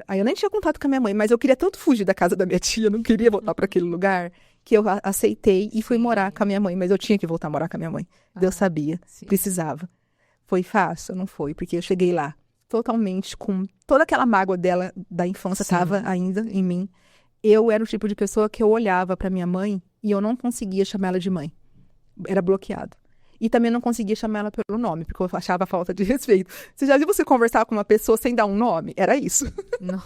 Aí eu nem tinha contato com a minha mãe, mas eu queria tanto fugir da casa da minha tia, não queria voltar para aquele lugar, que eu aceitei e fui morar com a minha mãe. Mas eu tinha que voltar a morar com a minha mãe. Deus sabia, Sim. precisava. Foi fácil? Não foi, porque eu cheguei lá totalmente com toda aquela mágoa dela da infância, estava ainda em mim. Eu era o tipo de pessoa que eu olhava para minha mãe e eu não conseguia chamar ela de mãe. Era bloqueado. E também não conseguia chamar ela pelo nome, porque eu achava falta de respeito. Você já viu você conversar com uma pessoa sem dar um nome? Era isso. Não.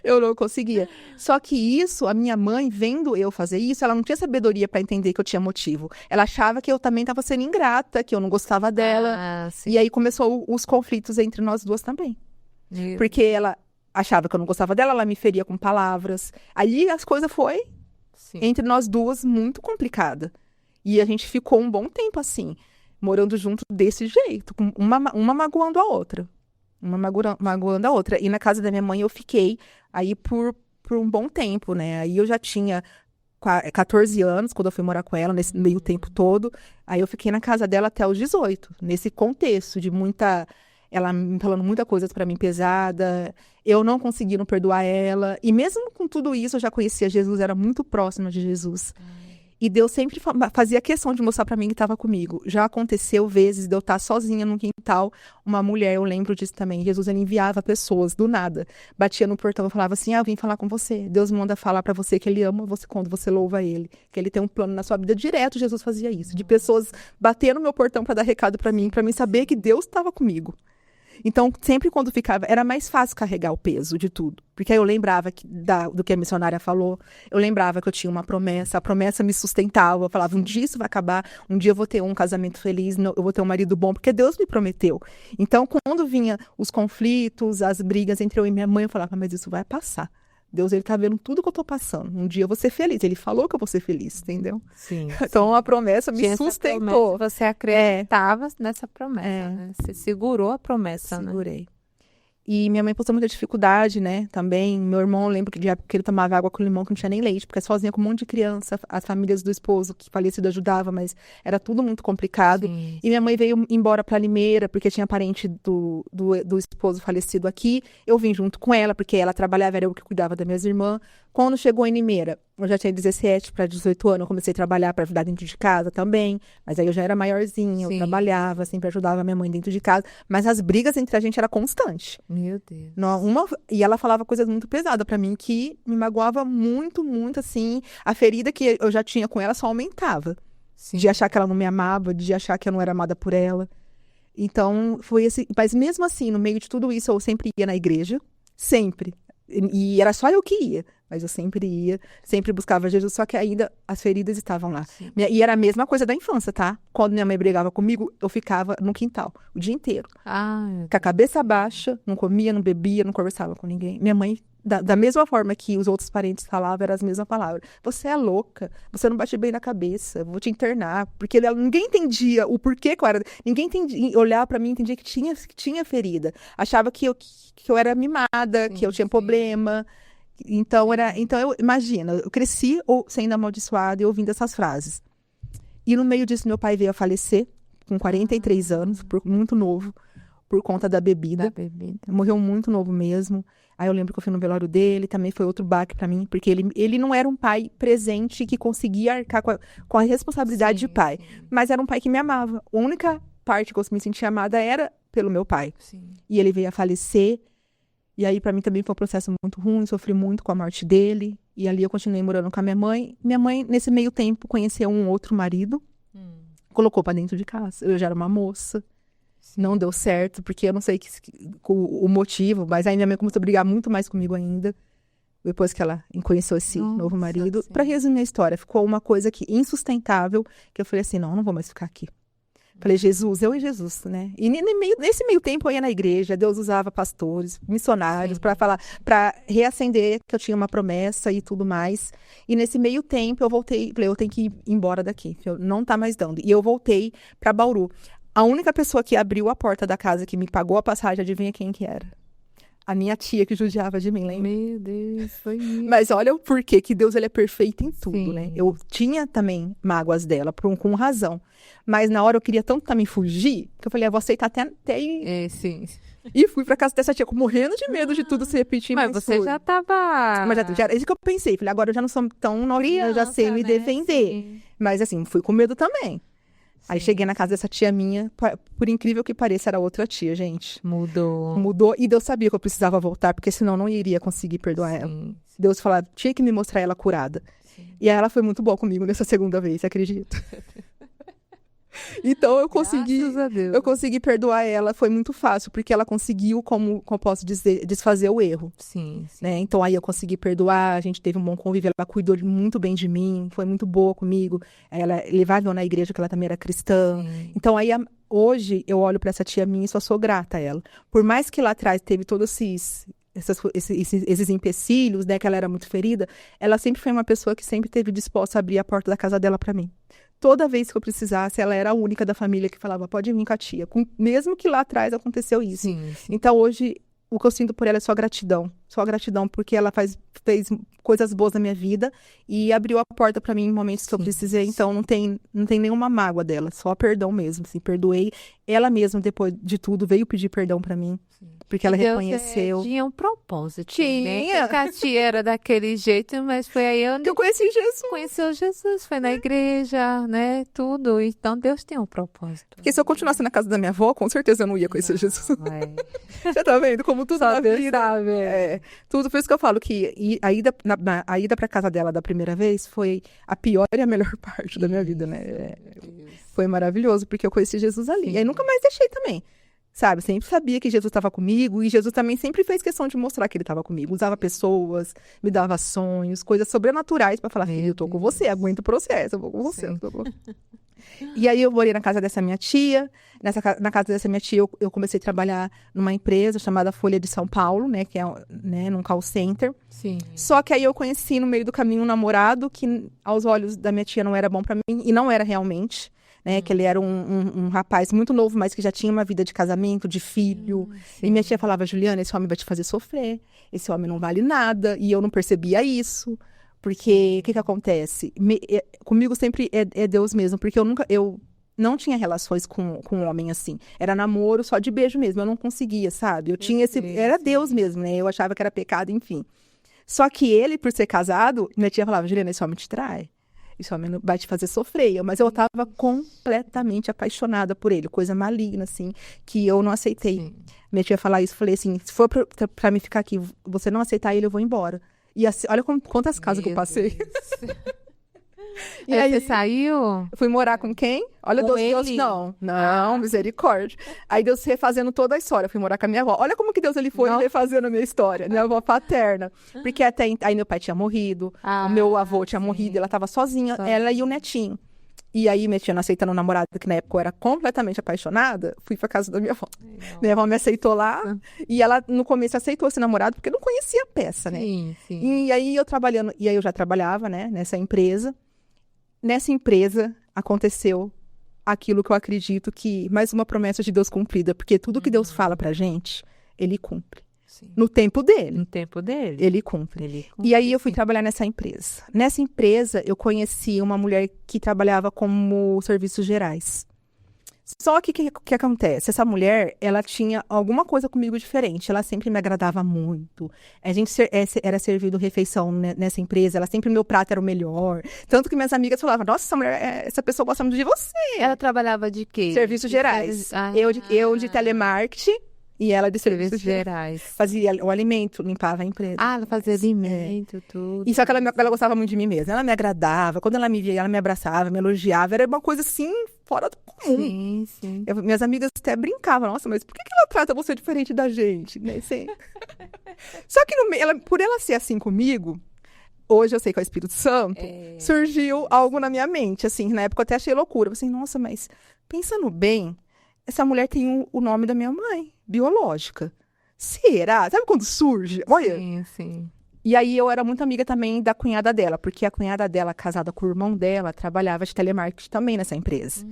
Eu não conseguia. Só que isso, a minha mãe, vendo eu fazer isso, ela não tinha sabedoria para entender que eu tinha motivo. Ela achava que eu também estava sendo ingrata, que eu não gostava dela. Sim. E aí começou os conflitos entre nós duas também. Porque ela achava que eu não gostava dela, ela me feria com palavras. Ali as coisas foi, entre nós duas, muito complicada. E a gente ficou um bom tempo assim, morando junto desse jeito, uma magoando a outra. Uma magoando a outra. E na casa da minha mãe eu fiquei aí por um bom tempo, né? Aí eu já tinha 14 anos, quando eu fui morar com ela, nesse meio tempo todo. Aí eu fiquei na casa dela até os 18, nesse contexto de muita... Ela me falando muita coisa pra mim pesada, eu não conseguindo perdoar ela. E mesmo com tudo isso, eu já conhecia Jesus, era muito próxima de Jesus. E Deus sempre fazia questão de mostrar pra mim que estava comigo. Já aconteceu vezes de eu estar sozinha no quintal, uma mulher, eu lembro disso também. Jesus, ele enviava pessoas do nada. Batia no portão e falava assim, eu vim falar com você. Deus manda falar pra você que ele ama você quando você louva ele. Que ele tem um plano na sua vida. Direto Jesus fazia isso. De pessoas bater no meu portão pra dar recado pra mim saber que Deus estava comigo. Então, sempre quando ficava, era mais fácil carregar o peso de tudo. Porque aí eu lembrava do que a missionária falou, eu lembrava que eu tinha uma promessa, a promessa me sustentava, eu falava, um dia isso vai acabar, um dia eu vou ter um casamento feliz, eu vou ter um marido bom, porque Deus me prometeu. Então, quando vinha os conflitos, as brigas entre eu e minha mãe, eu falava, mas isso vai passar. Deus, ele tá vendo tudo que eu tô passando. Um dia eu vou ser feliz. Ele falou que eu vou ser feliz, entendeu? Sim. Então, a promessa me sustentou. Você acreditava nessa promessa, né? Você segurou a promessa, Segurei. Né? E minha mãe passou muita dificuldade, né? Também. Meu irmão, eu lembro que de época que ele tomava água com limão, que não tinha nem leite, porque é sozinha com um monte de criança. As famílias do esposo, que falecido, ajudavam, mas era tudo muito complicado. Sim. E minha mãe veio embora pra Limeira, porque tinha parente do esposo falecido aqui. Eu vim junto com ela, porque ela trabalhava, era eu que cuidava das minhas irmãs. Quando chegou em Limeira, eu já tinha 17 para 18 anos, eu comecei a trabalhar para ajudar dentro de casa também. Mas aí eu já era maiorzinha, eu trabalhava, sempre ajudava a minha mãe dentro de casa. Mas as brigas entre a gente eram constantes. Meu Deus. E ela falava coisas muito pesadas para mim, que me magoava muito, muito, assim. A ferida que eu já tinha com ela só aumentava. Sim. De achar que ela não me amava, de achar que eu não era amada por ela. Então, foi assim. Mas mesmo assim, no meio de tudo isso, eu sempre ia na igreja. Sempre. E era só eu que ia. Mas eu sempre ia, sempre buscava Jesus, só que ainda as feridas estavam lá. E era a mesma coisa da infância, tá? Quando minha mãe brigava comigo, eu ficava no quintal o dia inteiro. Com a cabeça baixa, não comia, não bebia, não conversava com ninguém. Minha mãe, da mesma forma que os outros parentes falavam, eram as mesmas palavras. Você é louca, você não bate bem na cabeça, eu vou te internar. Porque ninguém entendia o porquê que eu era... Ninguém entendia, olhava pra mim e entendia que tinha ferida. Achava que eu era mimada, que eu tinha problema... Então, imagina, eu cresci sendo amaldiçoada e ouvindo essas frases. E no meio disso, meu pai veio a falecer, com 43 anos, muito novo, por conta da bebida. Morreu muito novo mesmo. Aí eu lembro que eu fui no velório dele, também foi outro baque pra mim, porque ele não era um pai presente que conseguia arcar com a responsabilidade de pai. Mas era um pai que me amava. A única parte que eu me sentia amada era pelo meu pai. E ele veio a falecer. E aí, pra mim, também foi um processo muito ruim, sofri muito com a morte dele. E ali eu continuei morando com a minha mãe. Minha mãe, nesse meio tempo, conheceu um outro marido. Colocou pra dentro de casa. Eu já era uma moça. Não deu certo, porque eu não sei o motivo. Mas aí minha mãe começou a brigar muito mais comigo ainda. Depois que ela conheceu esse novo marido. Pra resumir a história, ficou uma coisa insustentável. Que eu falei assim, não vou mais ficar aqui. Falei, Jesus, eu e Jesus, né? E nesse meio tempo eu ia na igreja, Deus usava pastores, missionários para falar, para reacender que eu tinha uma promessa e tudo mais. E nesse meio tempo eu voltei, falei, eu tenho que ir embora daqui, não tá mais dando. E eu voltei para Bauru. A única pessoa que abriu a porta da casa, que me pagou a passagem, adivinha quem que era? A minha tia que judiava de mim, lembra? Meu Deus, foi isso. Mas olha o porquê, que Deus ele é perfeito em tudo, Sim. né? Eu tinha também mágoas dela, com razão. Mas na hora eu queria tanto também fugir, que eu falei, vou aceitar até ir. Sim. E fui pra casa dessa tia, morrendo de medo de tudo se repetir. Mas você fui. já tava... Mas já era isso que eu pensei. Falei, agora eu já não sou tão novinha, eu já sei me defender. Sim. Mas assim, fui com medo também. Aí cheguei na casa dessa tia minha, por incrível que pareça, era outra tia, gente. Mudou, e Deus sabia que eu precisava voltar, porque senão eu não iria conseguir perdoar ela. Deus falou, tinha que me mostrar ela curada. Sim. E aí ela foi muito boa comigo nessa segunda vez, você acredita? Então eu consegui perdoar ela, foi muito fácil, porque ela conseguiu, como posso dizer, desfazer o erro. Sim. Né? Então aí eu consegui perdoar, a gente teve um bom convívio, ela cuidou muito bem de mim, foi muito boa comigo. Ela levava eu na igreja, que ela também era cristã. Sim. Então aí hoje eu olho para essa tia minha e só sou grata a ela. Por mais que lá atrás teve todos esses empecilhos, né, que ela era muito ferida, ela sempre foi uma pessoa que sempre esteve disposta a abrir a porta da casa dela para mim. Toda vez que eu precisasse, ela era a única da família que falava, pode vir com a tia. Mesmo que lá atrás aconteceu isso. Sim. Então, hoje, o que eu sinto por ela é só gratidão. Só gratidão, porque ela fez coisas boas na minha vida e abriu a porta para mim em momentos que eu precisei. Então, não tem nenhuma mágoa dela, só perdão mesmo. Assim, perdoei. Ela mesma, depois de tudo, veio pedir perdão para mim. Porque ela reconheceu. Tinha um propósito. Tinha. Né? A tia era daquele jeito, mas foi aí onde eu conheci Jesus. Conheceu Jesus, foi na igreja, né? Tudo. Então Deus tem um propósito. Porque se eu continuasse na casa da minha avó, com certeza eu não ia conhecer Jesus. Você tá vendo? Como tudo só na Deus vida. Sabe. Tudo. Por isso que eu falo que a ida pra casa dela da primeira vez foi a pior e a melhor parte da minha vida, né? Foi maravilhoso, porque eu conheci Jesus ali. Sim. E aí nunca mais deixei também. Sabe, sempre sabia que Jesus estava comigo e Jesus também sempre fez questão de mostrar que ele estava comigo. Usava pessoas, me dava sonhos, coisas sobrenaturais para falar, filho, eu tô com você, aguenta o processo, eu vou com você. E aí eu morei na casa dessa minha tia. Na casa dessa minha tia eu comecei a trabalhar numa empresa chamada Folha de São Paulo, né, que é, né, num call center. Sim. Só que aí eu conheci no meio do caminho um namorado que aos olhos da minha tia não era bom para mim e não era realmente. Né, que ele era um rapaz muito novo, mas que já tinha uma vida de casamento, de filho. E minha tia falava, Juliana, esse homem vai te fazer sofrer. Esse homem não vale nada. E eu não percebia isso. Porque, o que acontece? Comigo sempre é Deus mesmo. Porque eu não tinha relações com um homem assim. Era namoro só de beijo mesmo. Eu não conseguia, sabe? Eu tinha era Deus mesmo, né? Eu achava que era pecado, enfim. Só que ele, por ser casado, minha tia falava, Juliana, esse homem te trai. Isso vai te fazer sofrer. Mas eu estava completamente apaixonada por ele. Coisa maligna, assim, que eu não aceitei. Sim. Minha tia falar isso, falei assim, se for pra mim ficar aqui, você não aceitar ele, eu vou embora. E assim, olha quantas casas que eu passei. E aí você saiu? Fui morar com quem? Olha, Deus, não, misericórdia. Aí Deus refazendo toda a história. Fui morar com a minha avó. Olha como que Deus ele foi refazendo a minha história. Minha avó paterna. Porque até aí meu pai tinha morrido, o meu avô tinha morrido, ela estava sozinha, ela e o netinho. E aí minha tia não aceitando o namorado, que na época eu era completamente apaixonada, fui pra casa da minha avó. Minha avó me aceitou lá, e ela no começo aceitou esse namorado, porque não conhecia a peça, né? Sim, sim. E aí eu já trabalhava, né, nessa empresa. Nessa empresa aconteceu aquilo que eu acredito que mais uma promessa de Deus cumprida, porque tudo que Deus fala pra gente, ele cumpre. Sim. No tempo dele. No tempo dele. Ele cumpre. E aí eu fui trabalhar nessa empresa. Nessa empresa eu conheci uma mulher que trabalhava como serviços gerais. Só que o que acontece? Essa mulher, ela tinha alguma coisa comigo diferente. Ela sempre me agradava muito. A gente era servido refeição nessa empresa. Meu prato era o melhor. Tanto que minhas amigas falavam, nossa, essa pessoa gosta muito de você. Ela trabalhava de quê? Serviços gerais. Eu de telemarketing. E ela de serviços gerais. Fazia o alimento, limpava a empresa. Ela fazia alimento, tudo. E só que ela gostava muito de mim mesma. Ela me agradava. Quando ela me via, ela me abraçava, me elogiava. Era uma coisa assim, fora do comum. Sim. Minhas amigas até brincavam. Nossa, mas por que ela trata você diferente da gente? Né? Só que por ela ser assim comigo, hoje eu sei que é o Espírito Santo, surgiu algo na minha mente, assim, na época eu até achei loucura. Eu falei, nossa, mas pensando bem, essa mulher tem o nome da minha mãe, biológica. Será? Sabe quando surge? Olha. Sim, sim. E aí eu era muito amiga também da cunhada dela, porque a cunhada dela, casada com o irmão dela, trabalhava de telemarketing também nessa empresa.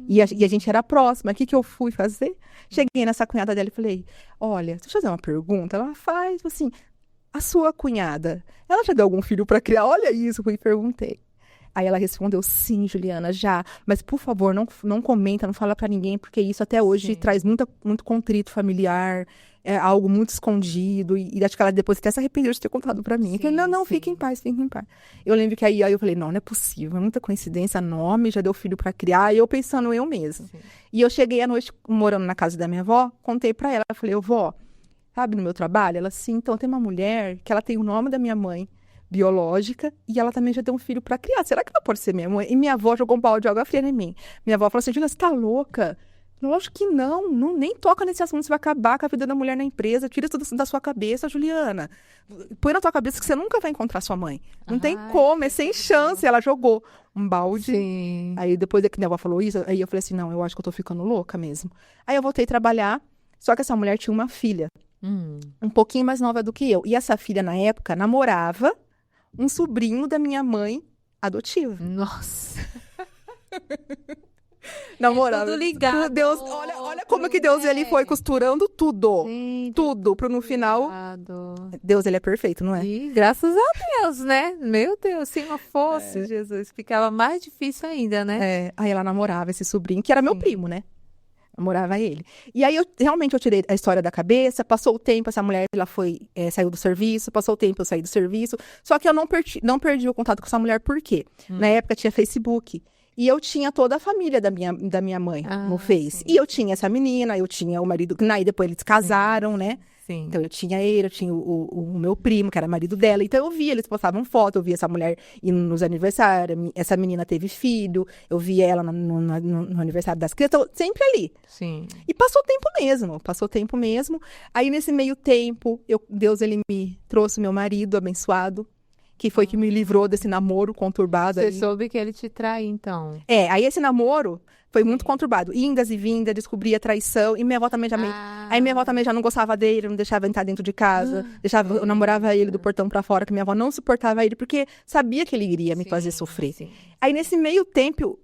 E a gente era próxima. O que eu fui fazer? Cheguei nessa cunhada dela e falei, olha, deixa eu fazer uma pergunta. Ela faz, assim, a sua cunhada, ela já deu algum filho para criar? Olha isso, eu perguntei. Aí ela respondeu, sim, Juliana, já. Mas, por favor, não comenta, não fala para ninguém, porque isso até hoje traz muito contrito familiar, é algo muito escondido. E acho que ela depois até se arrependeu de ter contado para mim. Sim, não, fique em paz, fique em paz. Eu lembro que aí eu falei, não é possível, é muita coincidência, nome, já deu filho para criar. E eu pensando eu mesma. Sim. E eu cheguei à noite, morando na casa da minha avó, contei para ela, falei, vó, sabe, no meu trabalho? Ela, sim, então tem uma mulher que ela tem o nome da minha mãe, biológica, e ela também já tem um filho para criar. Será que ela pode ser minha mãe? E minha avó jogou um balde de água fria em mim. Minha avó falou assim, Juliana, você tá louca? Lógico que não, nem toca nesse assunto, você vai acabar com a vida da mulher na empresa, tira isso da sua cabeça, Juliana. Põe na tua cabeça que você nunca vai encontrar sua mãe. Não tem como, é sem chance. Ela jogou um balde. Sim. Aí depois que minha avó falou isso, aí eu falei assim, não, eu acho que eu tô ficando louca mesmo. Aí eu voltei a trabalhar, só que essa mulher tinha uma filha, um pouquinho mais nova do que eu. E essa filha, na época, namorava um sobrinho da minha mãe adotiva. Nossa! Namorava. Tudo ligado. Deus, olha como que Deus ele foi costurando tudo. Gente, tudo, para no final. Deus, ele é perfeito, não é? E graças a Deus, né? Meu Deus, se não fosse, Jesus, ficava mais difícil ainda, né? Aí ela namorava esse sobrinho, que era meu primo, né? Namorava ele. E aí, realmente, eu tirei a história da cabeça, passou o tempo, essa mulher, ela saiu do serviço, passou o tempo, eu saí do serviço, só que eu não perdi o contato com essa mulher, por quê? Na época tinha Facebook, e eu tinha toda a família da minha mãe no Face. Sim. E eu tinha essa menina, eu tinha o marido, aí depois eles casaram, né? Sim. Então eu tinha ele, eu tinha o meu primo, que era marido dela. Então eu via, eles postavam foto, eu via essa mulher indo nos aniversários, essa menina teve filho, eu via ela no aniversário das crianças, então, sempre ali. Sim. E passou tempo mesmo. Aí nesse meio tempo, Deus ele me trouxe meu marido abençoado, que foi que me livrou desse namoro conturbado. Você soube que ele te traiu, então. Aí esse namoro foi muito conturbado. Indas e vindas, descobri a traição. E minha avó também Aí minha avó também já não gostava dele, não deixava entrar dentro de casa. Eu namorava ele do portão pra fora, que minha avó não suportava ele, porque sabia que ele iria me fazer sofrer. Sim. Aí nesse meio tempo,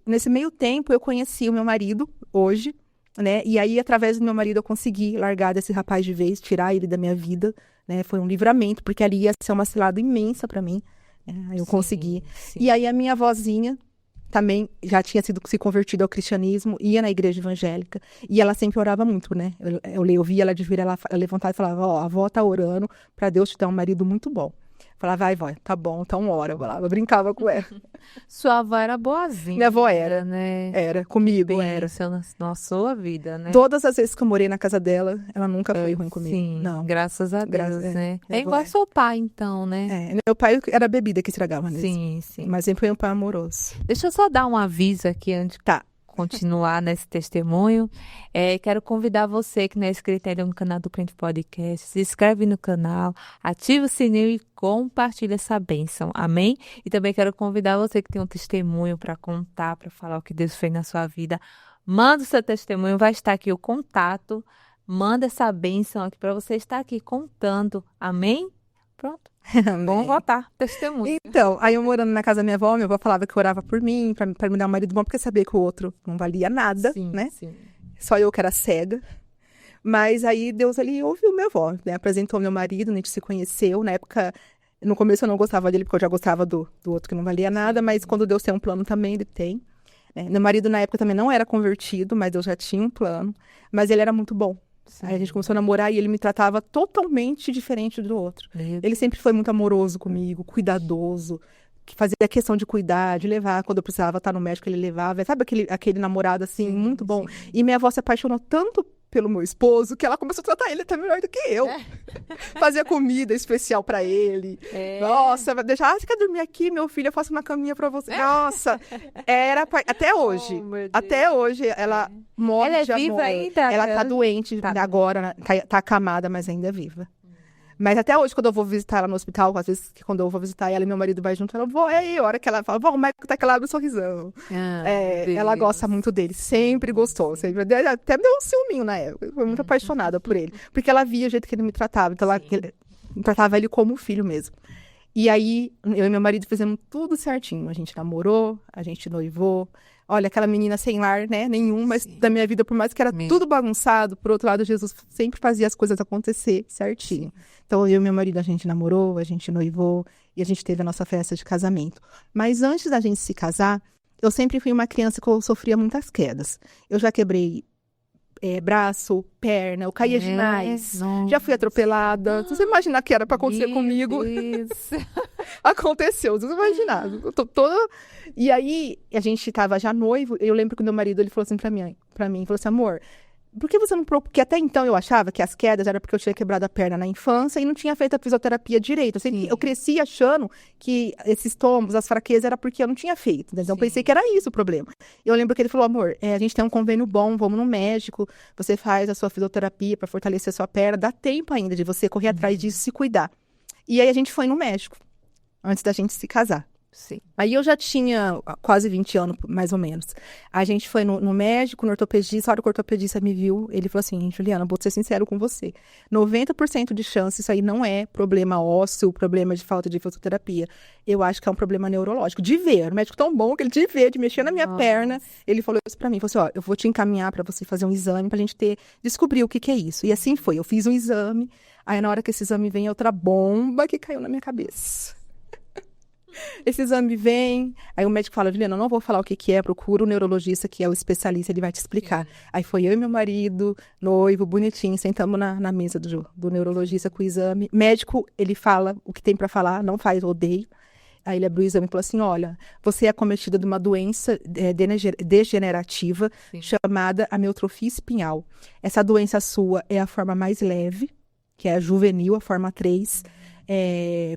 eu conheci o meu marido, hoje, né? E aí, através do meu marido, eu consegui largar desse rapaz de vez, tirar ele da minha vida, né? Foi um livramento, porque ali ia ser uma cilada imensa pra mim. Aí eu consegui. Sim. E aí a minha avózinha também já tinha se convertido ao cristianismo, ia na igreja evangélica, e ela sempre orava muito, né? Eu via ela de vir, ela levantava e falava, a avó tá orando pra Deus te dar um marido muito bom. Falava, vai, vó, tá bom, então ora. Eu brincava com ela. Sua avó era boazinha. Minha avó era, né? Era, comigo era. Na sua vida, né? Todas as vezes que eu morei na casa dela, ela nunca foi ruim comigo. Sim, não. Graças a Deus, né? É igual seu pai, então, né? Meu pai era a bebida que estragava nele. Sim. Mas sempre foi um pai amoroso. Deixa eu só dar um aviso aqui antes de continuar nesse testemunho. Quero convidar você que não é inscrito ainda no canal do Crente Podcast, se inscreve no canal, ativa o sininho e compartilha essa bênção, amém? E também quero convidar você que tem um testemunho para contar, para falar o que Deus fez na sua vida. Manda o seu testemunho, vai estar aqui o contato, manda essa bênção aqui para você estar aqui contando, amém? Pronto. Vamos voltar, testemunho. Então, aí eu morando na casa da minha avó falava que orava por mim, pra me dar um marido bom, porque sabia que o outro não valia nada, né? Sim. Só eu que era cega. Mas aí Deus, ele ouviu minha avó, né? Apresentou meu marido, a gente se conheceu. Na época, no começo eu não gostava dele, porque eu já gostava do outro que não valia nada, mas quando Deus tem um plano também, ele tem. Né? Meu marido, na época, também não era convertido, mas Deus já tinha um plano. Mas ele era muito bom. Sim. Aí a gente começou a namorar e ele me tratava totalmente diferente do outro. Ele sempre foi muito amoroso comigo, cuidadoso, que fazia questão de cuidar, de levar. Quando eu precisava estar no médico, ele levava. Sabe aquele namorado, assim, muito bom? Sim. E minha avó se apaixonou tanto pelo meu esposo, que ela começou a tratar ele até melhor do que eu. Fazia comida especial pra ele. Nossa, você quer dormir aqui, meu filho? Eu faço uma caminha pra você. Nossa, até hoje. Até hoje, ela morre de amor. Ela é viva ainda? Ela tá doente agora, tá acamada, mas ainda é viva. Mas até hoje, quando eu vou visitar ela no hospital, às vezes, quando eu vou visitar ela e meu marido vai junto, ela, vó, é aí, a hora que ela fala, vó, o Michael tá aqui, ela abre um sorrisão. Ela gosta muito dele, sempre gostou. Sempre, até me deu um ciúminho na época, foi muito apaixonada por ele. Porque ela via o jeito que ele me tratava, então ela tratava ele como filho mesmo. E aí, eu e meu marido fizemos tudo certinho. A gente namorou, a gente noivou. Olha, aquela menina sem lar, né? Nenhum, mas da minha vida, por mais que era tudo bagunçado, por outro lado, Jesus sempre fazia as coisas acontecer certinho. Então, eu e meu marido, a gente namorou, a gente noivou e a gente teve a nossa festa de casamento. Mas antes da gente se casar, eu sempre fui uma criança que eu sofria muitas quedas. Eu já quebrei braço, perna, eu caía demais. Já fui atropelada. Se você imaginar que era pra acontecer comigo, aconteceu. Se você imaginar. Eu tô toda... E aí, a gente tava já noivo, eu lembro que o meu marido, ele falou assim pra mim, falou assim, amor, por que você não... Porque até então eu achava que as quedas era porque eu tinha quebrado a perna na infância e não tinha feito a fisioterapia direito. Eu cresci achando que esses tombos, as fraquezas, era porque eu não tinha feito. Então, eu pensei que era isso o problema. Eu lembro que ele falou, amor, a gente tem um convênio bom, vamos no médico, você faz a sua fisioterapia para fortalecer a sua perna, dá tempo ainda de você correr atrás disso e se cuidar. E aí a gente foi no médico, antes da gente se casar. Sim. Aí eu já tinha quase 20 anos, mais ou menos. A gente foi no médico, no ortopedista, a hora que o ortopedista me viu, ele falou assim, Juliana, vou ser sincero com você, 90% de chance isso aí não é problema ósseo, problema de falta de fisioterapia. Eu acho que é um problema neurológico. De ver, o médico tão bom que ele de ver, de mexer na minha perna, ele falou isso pra mim, falou assim, ó, eu vou te encaminhar pra você fazer um exame pra gente descobrir o que é isso. E assim foi, eu fiz um exame, aí na hora que esse exame vem, outra bomba que caiu na minha cabeça. Esse exame vem, aí o médico fala, Juliana, eu não vou falar o que é, procura o neurologista, que é o especialista, ele vai te explicar. Aí foi eu e meu marido, noivo, bonitinho, sentamos na mesa do neurologista com o exame. Médico, ele fala o que tem pra falar, não faz, odeio. Aí ele abriu o exame e falou assim, olha, você é acometida de uma doença degenerativa chamada amiotrofia espinhal. Essa doença sua é a forma mais leve, que é a juvenil, a forma 3.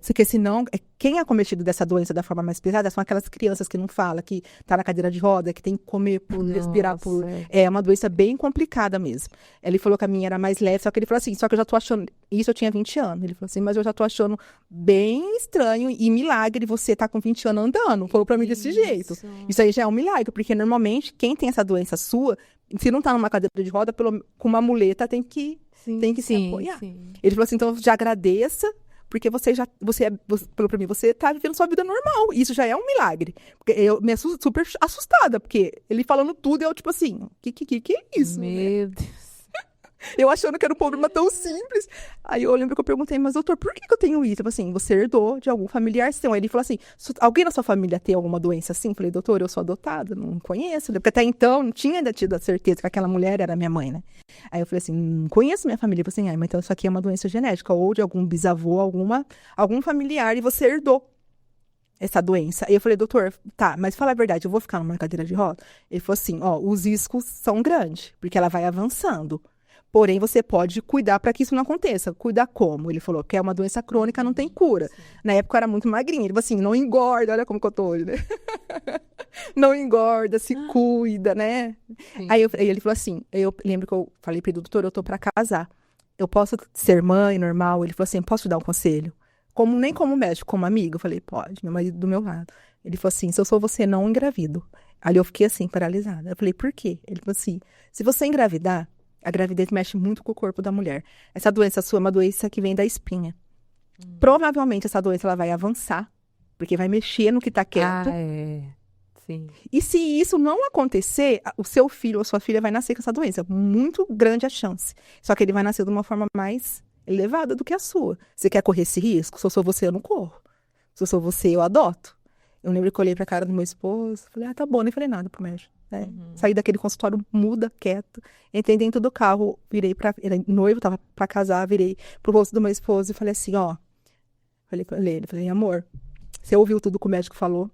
Porque senão, quem é acometido dessa doença da forma mais pesada são aquelas crianças que não falam, que tá na cadeira de roda, que tem que comer por respirar por... É uma doença bem complicada mesmo. Ele falou que a minha era mais leve, só que ele falou assim, só que eu já tô achando... Isso eu tinha 20 anos. Ele falou assim, mas eu já tô achando bem estranho e milagre você tá com 20 anos andando. Falou pra mim desse jeito. Isso aí já é um milagre, porque normalmente quem tem essa doença sua, se não tá numa cadeira de roda, com uma muleta tem que se apoiar. Ele falou assim, então já agradeça, porque você falou pra mim, você tá vivendo sua vida normal. Isso já é um milagre. Porque eu me super assustada, porque ele falando tudo, eu tipo assim, que é isso? Meu Deus. Eu achando que era um problema tão simples. Aí eu lembro que eu perguntei, mas doutor, por que eu tenho isso? Tipo assim, você herdou de algum familiar seu. Aí ele falou assim, alguém na sua família tem alguma doença assim? Eu falei, doutor, eu sou adotada, não conheço. Porque até então, não tinha ainda tido a certeza que aquela mulher era minha mãe, né? Aí eu falei assim, não conheço minha família. Ele falou assim, mas então isso aqui é uma doença genética, ou de algum bisavô, algum familiar, e você herdou essa doença. Aí eu falei, doutor, tá, mas fala a verdade, eu vou ficar numa cadeira de roda? Ele falou assim, ó, os riscos são grandes, porque ela vai avançando. Porém, você pode cuidar para que isso não aconteça. Cuidar como? Ele falou que é uma doença crônica, não tem cura. Na época eu era muito magrinha. Ele falou assim, não engorda, olha como que eu tô hoje, né? Não engorda, se cuida, né? Aí ele falou assim, eu lembro que eu falei para ele, doutor, eu tô para casar. Eu posso ser mãe normal? Ele falou assim, posso te dar um conselho? Nem como médico, como amigo? Eu falei, pode, meu marido do meu lado. Ele falou assim, se eu sou você, não engravido. Ali eu fiquei assim, paralisada. Eu falei, por quê? Ele falou assim, se você engravidar, a gravidez mexe muito com o corpo da mulher. Essa doença sua é uma doença que vem da espinha. Provavelmente essa doença ela vai avançar, porque vai mexer no que está quieto. Sim. E se isso não acontecer, o seu filho ou sua filha vai nascer com essa doença. Muito grande a chance. Só que ele vai nascer de uma forma mais elevada do que a sua. Você quer correr esse risco? Se eu sou você, eu não corro. Se eu sou você, eu adoto. Eu lembro que eu olhei pra cara do meu esposo, falei, tá bom, nem falei nada pro médico. Saí daquele consultório muda, quieto, entrei dentro do carro, era noivo, tava pra casar, virei pro rosto do meu esposo e falei assim, falei pra ele, falei, amor, você ouviu tudo que o médico falou?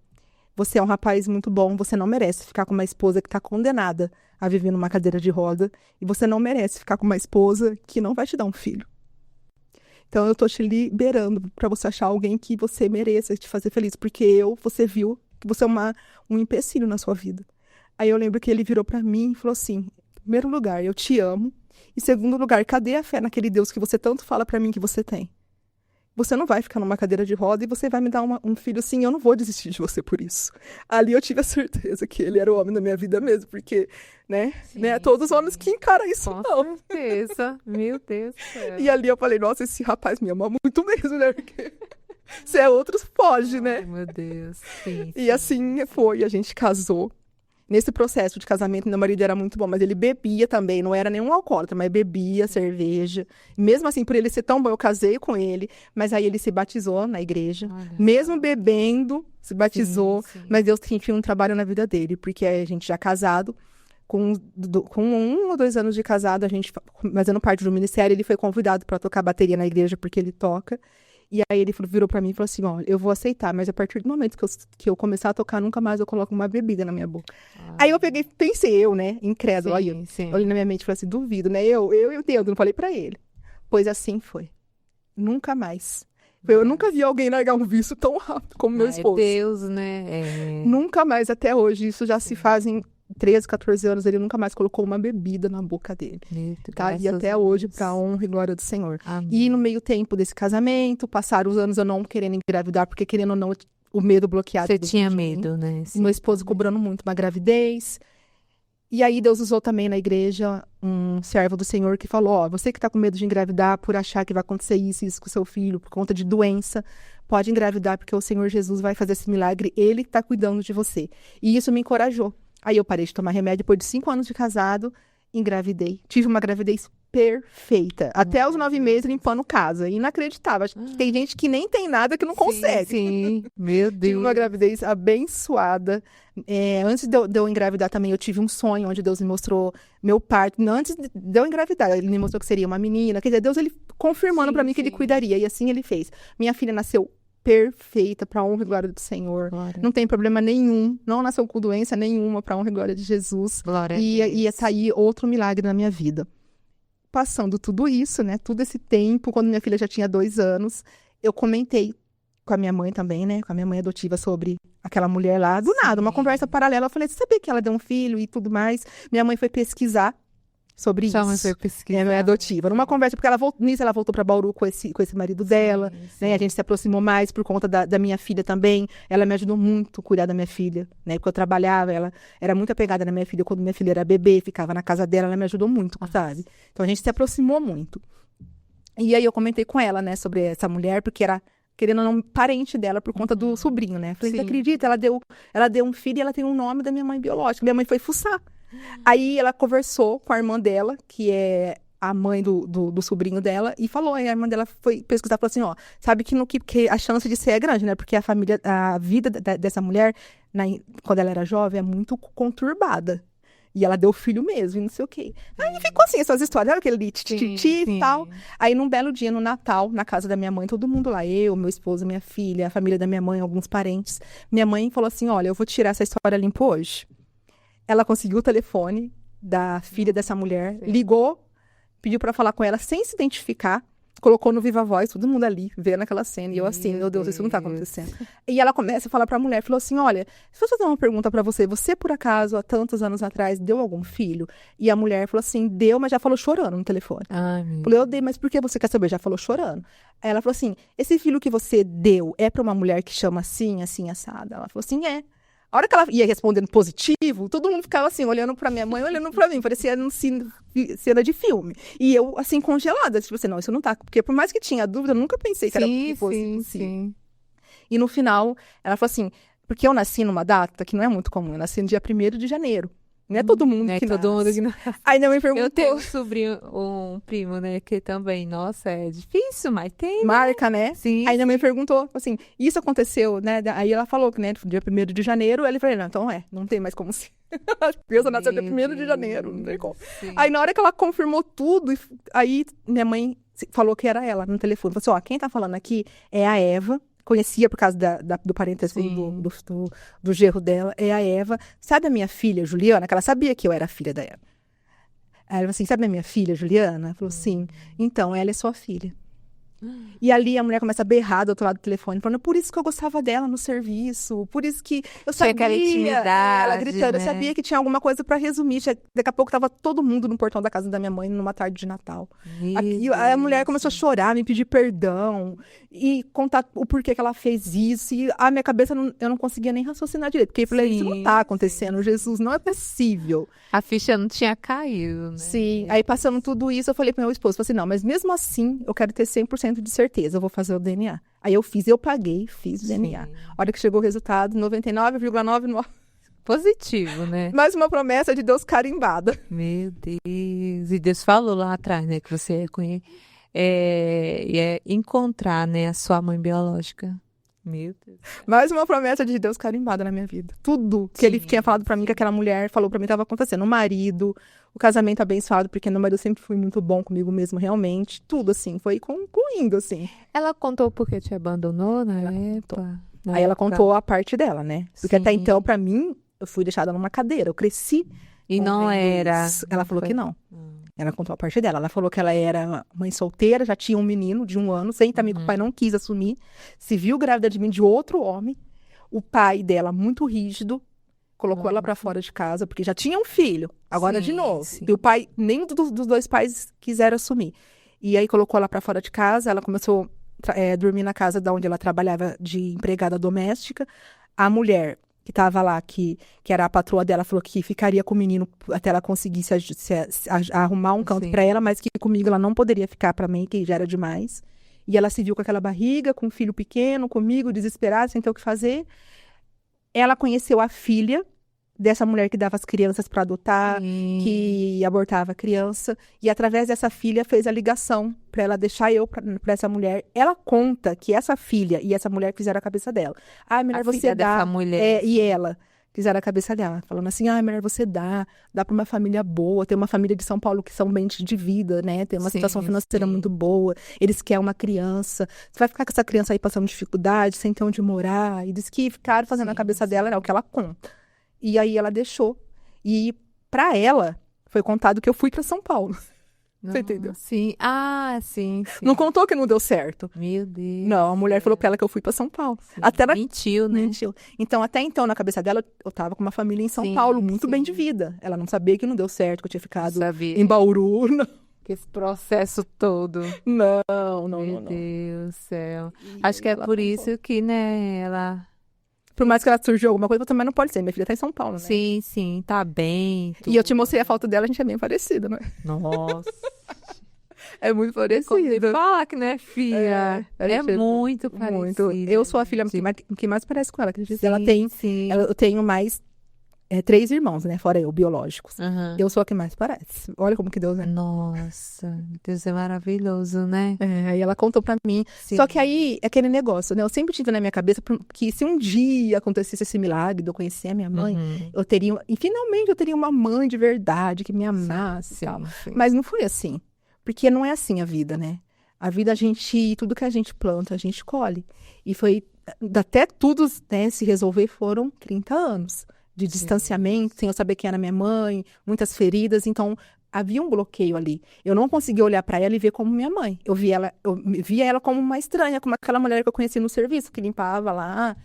Você é um rapaz muito bom, você não merece ficar com uma esposa que tá condenada a viver numa cadeira de roda, e você não merece ficar com uma esposa que não vai te dar um filho. Então eu tô te liberando pra você achar alguém que você mereça te fazer feliz, porque você viu que você é um empecilho na sua vida. Aí eu lembro que ele virou pra mim e falou assim, em primeiro lugar, eu te amo. Em segundo lugar, cadê a fé naquele Deus que você tanto fala pra mim que você tem? você não vai ficar numa cadeira de roda e você vai me dar um filho sim, eu não vou desistir de você por isso. Ali eu tive a certeza que ele era o homem da minha vida mesmo, porque, né, todos os homens que encaram isso, Com não. certeza. Meu Deus do céu. E ali eu falei, nossa, esse rapaz me ama muito mesmo, né, porque se é outros, foge, né? Ai, meu Deus. Sim, E assim foi, a gente casou. Nesse processo de casamento, meu marido era muito bom, mas ele bebia também, não era nenhum alcoólatra, mas bebia cerveja. Mesmo assim, por ele ser tão bom, eu casei com ele, mas aí ele se batizou na igreja. Olha Mesmo bebendo, se batizou, sim. mas Deus tinha um trabalho na vida dele, porque a gente já casado, com 1 ou 2 anos de casado, a gente fazendo parte do ministério, ele foi convidado para tocar bateria na igreja, porque ele toca. E aí ele virou pra mim e falou assim, ó, eu vou aceitar, mas a partir do momento que eu começar a tocar, nunca mais eu coloco uma bebida na minha boca. Aí eu pensei, né, incrédulo, aí eu olhei na minha mente e falei assim, duvido, né, eu entendo, não falei pra ele. Pois assim foi. Nunca mais. Eu nunca vi alguém largar um vício tão rápido como meu esposo. É Deus, né? Nunca mais, até hoje, isso já se fazem 13, 14 anos, ele nunca mais colocou uma bebida na boca dele. Tá? E até hoje, pra honra e glória do Senhor. Amém. E no meio tempo desse casamento, passaram os anos eu não querendo engravidar, porque querendo ou não, o medo bloqueado. Você tinha medo, né? Sim. Meu esposo cobrando muito uma gravidez. E aí Deus usou também na igreja um servo do Senhor que falou, ó, você que tá com medo de engravidar por achar que vai acontecer isso com seu filho, por conta de doença, pode engravidar porque o Senhor Jesus vai fazer esse milagre, ele tá cuidando de você. E isso me encorajou. Aí eu parei de tomar remédio, depois de 5 anos de casado, engravidei. Tive uma gravidez perfeita. Até os 9 meses limpando casa. Inacreditável. Acho que tem gente que nem tem nada que não consegue. Sim, meu Deus. Tive uma gravidez abençoada. Antes de eu engravidar também, eu tive um sonho onde Deus me mostrou meu parto. Antes de eu engravidar, ele me mostrou que seria uma menina. Quer dizer, Deus ele confirmando pra mim que ele cuidaria. E assim ele fez. Minha filha nasceu perfeita, para honra e glória do Senhor. Glória. Não tem problema nenhum. Não nasceu com doença nenhuma, para honra e glória de Jesus. Glória E tá aí outro milagre na minha vida. Passando tudo isso, né? Todo esse tempo, quando minha filha já tinha 2 anos, eu comentei com a minha mãe também, né? Com a minha mãe adotiva sobre aquela mulher lá. Do nada, uma conversa paralela. Eu falei, você sabia que ela deu um filho e tudo mais? Minha mãe foi pesquisar sobre isso. Foi pesquisar. Minha mãe adotiva. Numa conversa, porque nisso ela voltou para Bauru com esse marido dela, né? A gente se aproximou mais por conta da minha filha também. Ela me ajudou muito a cuidar da minha filha, né? Porque eu trabalhava, ela era muito apegada na minha filha. Quando minha filha era bebê, ficava na casa dela, ela me ajudou muito, sabe? Então a gente se aproximou muito. E aí eu comentei com ela, né, sobre essa mulher, porque era, querendo ou não, parente dela por conta do sobrinho, né? Falei, você acredita? Ela deu um filho e ela tem um nome da minha mãe biológica. Minha mãe foi fuçar. Aí ela conversou com a irmã dela, que é a mãe do sobrinho dela, e falou, aí a irmã dela foi pesquisar, falou assim, ó, sabe que a chance de ser é grande, né? Porque a vida dessa mulher, quando ela era jovem, é muito conturbada. E ela deu filho mesmo, e não sei o quê. Aí ficou assim, essas histórias, olha aquele tititi e tal. Aí num belo dia, no Natal, na casa da minha mãe, todo mundo lá, eu, meu esposo, minha filha, a família da minha mãe, alguns parentes. Minha mãe falou assim, olha, eu vou tirar essa história limpo hoje. Ela conseguiu o telefone da filha dessa mulher, ligou, pediu pra falar com ela sem se identificar, colocou no Viva Voz, todo mundo ali, vendo aquela cena, e eu assim, meu Deus, isso não tá acontecendo. E ela começa a falar pra mulher, falou assim, olha, deixa eu fazer uma pergunta pra você, você por acaso, há tantos anos atrás, deu algum filho? E a mulher falou assim, deu, mas já falou chorando no telefone. Falei, eu dei, mas por que você quer saber? Já falou chorando. Aí ela falou assim, esse filho que você deu é pra uma mulher que chama assim, assim, assada? Ela falou assim, é. A hora que ela ia respondendo positivo, todo mundo ficava assim, olhando pra minha mãe, olhando pra mim, parecia cena de filme. E eu, assim, congelada, tipo assim, não, isso não tá. Porque por mais que tinha dúvida, eu nunca pensei que fosse possível. Sim. E no final, ela falou assim, porque eu nasci numa data que não é muito comum, eu nasci no dia 1º de janeiro. Não é todo mundo que nasce. Aí minha mãe perguntou. Eu tenho um sobrinho, um primo, né, que também, nossa, é difícil, mas tem. Marca, né? Sim. Aí minha mãe perguntou, assim, isso aconteceu, né? Aí ela falou que, né, dia 1º de janeiro, ele falou, não, então não tem mais como se. A criança nasceu dia 1º de janeiro, não tem como. Sim. Aí na hora que ela confirmou tudo, aí minha mãe falou que era ela no telefone. Falou assim, ó, quem tá falando aqui é a Eva. Conhecia por causa do parentesco do genro dela, é a Eva. Sabe a minha filha, Juliana? Que ela sabia que eu era a filha da Eva. Aí ela falou assim, sabe a minha filha, Juliana? Ela falou, sim. Então, ela é sua filha. E ali a mulher começa a berrar do outro lado do telefone, falando, por isso que eu gostava dela no serviço, por isso que eu Tinha sabia. aquela intimidade, Ela gritando, eu né? sabia que tinha alguma coisa pra resumir. Daqui a pouco tava todo mundo no portão da casa da minha mãe numa tarde de Natal. Meu A mulher Deus. começou a chorar, me pedir perdão e contar o porquê que ela fez isso. E a minha cabeça, eu não conseguia nem raciocinar direito, porque eu falei, isso não Sim, tá acontecendo, Jesus, não é possível. A ficha não tinha caído, né? Sim, aí passando tudo isso, eu falei pro meu esposo, falei assim, não, mas mesmo assim, eu quero ter 100% de certeza, eu vou fazer o DNA. Aí eu fiz, eu paguei, fiz o DNA. Sim. A hora que chegou o resultado, 99,99, Positivo, né? mais uma promessa de Deus carimbada. Meu Deus. E Deus falou lá atrás, né? Que você ia encontrar, né? A sua mãe biológica. Meu Deus. Mais uma promessa de Deus carimbada na minha vida. Tudo que ele Sim, tinha falado pra mim, que aquela mulher falou pra mim, estava acontecendo. O marido, o casamento abençoado, porque meu marido sempre foi muito bom comigo mesmo, realmente. Tudo, assim, foi concluindo, assim. Ela contou porque te abandonou na época? Aí ela contou a parte dela, né? Porque até Sim. então, pra mim, eu fui deixada numa cadeira. Eu cresci. E não vendo era. isso. Ela falou foi- que não. Hum. Ela contou a parte dela. Ela falou que ela era mãe solteira, já tinha um menino de 1 ano, sem também que o pai não quis assumir. Se viu grávida de mim de outro homem. O pai dela, muito rígido, colocou ela pra fora de casa, porque já tinha um filho. Agora Sim, de novo. sim. E o pai, nem dos dois pais quiseram assumir. E aí colocou ela pra fora de casa, ela começou a dormir na casa da onde ela trabalhava de empregada doméstica. A mulher que estava lá, que era a patroa dela, falou que ficaria com o menino até ela conseguir arrumar um canto Sim. pra ela, mas que comigo ela não poderia ficar pra mim, que já era demais. E ela se viu com aquela barriga, com um filho pequeno, comigo, desesperada, sem ter o que fazer. Ela conheceu a filha dessa mulher que dava as crianças para adotar, Sim. que abortava a criança, e através dessa filha fez a ligação para ela deixar eu para essa mulher. Ela conta que essa filha e essa mulher fizeram a cabeça dela. Ah, melhor A você filha dar. dessa mulher. E ela fizeram a cabeça dela, falando assim: ah, melhor você dá para uma família boa, tem uma família de São Paulo que são bem de vida, né? Tem uma Sim, situação financeira sim. muito boa, eles querem uma criança. Você vai ficar com essa criança aí passando dificuldade, sem ter onde morar. E diz que ficaram fazendo a Sim, cabeça sim. dela, é o que ela conta. E aí ela deixou. E pra ela, foi contado que eu fui pra São Paulo. Você entendeu? Sim. Ah, sim, sim. Não contou que não deu certo. Meu Deus. Não, a mulher falou pra ela que eu fui pra São Paulo. Até ela Mentiu, né? mentiu. Então, até então, na cabeça dela, eu tava com uma família em São Sim, Paulo, muito sim. bem de vida. Ela não sabia que não deu certo, que eu tinha ficado Sabia em Bauru. Não, que esse processo todo. não, Meu não. Deus do céu. E Acho que é ela por contou. isso que, né, ela... Por mais que ela surgiu alguma coisa, também não pode ser. Minha filha tá em São Paulo, né? Sim, sim, tá bem. E eu te mostrei a foto dela, a gente é bem parecida, né? Nossa. É muito Como parecida. falar que não é filha. a É gente é muito parecida. Muito. Eu sou a filha Sim. que mais parece com ela, acredita? Sim, Ela tem, sim. eu tenho mais 3 irmãos, né? Fora eu, biológicos. Aham. Eu sou a que mais parece. Olha como que Deus é. Nossa, Deus é maravilhoso, né? Aí ela contou pra mim. Sim. Só que aí, é aquele negócio, né? Eu sempre tive na minha cabeça que se um dia acontecesse esse milagre de eu conhecer a minha mãe, Uhum. eu teria... E finalmente eu teria uma mãe de verdade, que me amasse e Sim, tal. sim. Mas não foi assim. Porque não é assim a vida, né? A vida, tudo que a gente planta, a gente colhe. E foi, até tudo, né, se resolver, foram 30 anos de distanciamento, sem eu saber quem era minha mãe, muitas feridas. Então, havia um bloqueio ali. Eu não conseguia olhar para ela e ver como minha mãe. Eu via ela como uma estranha, como aquela mulher que eu conheci no serviço, que limpava lá.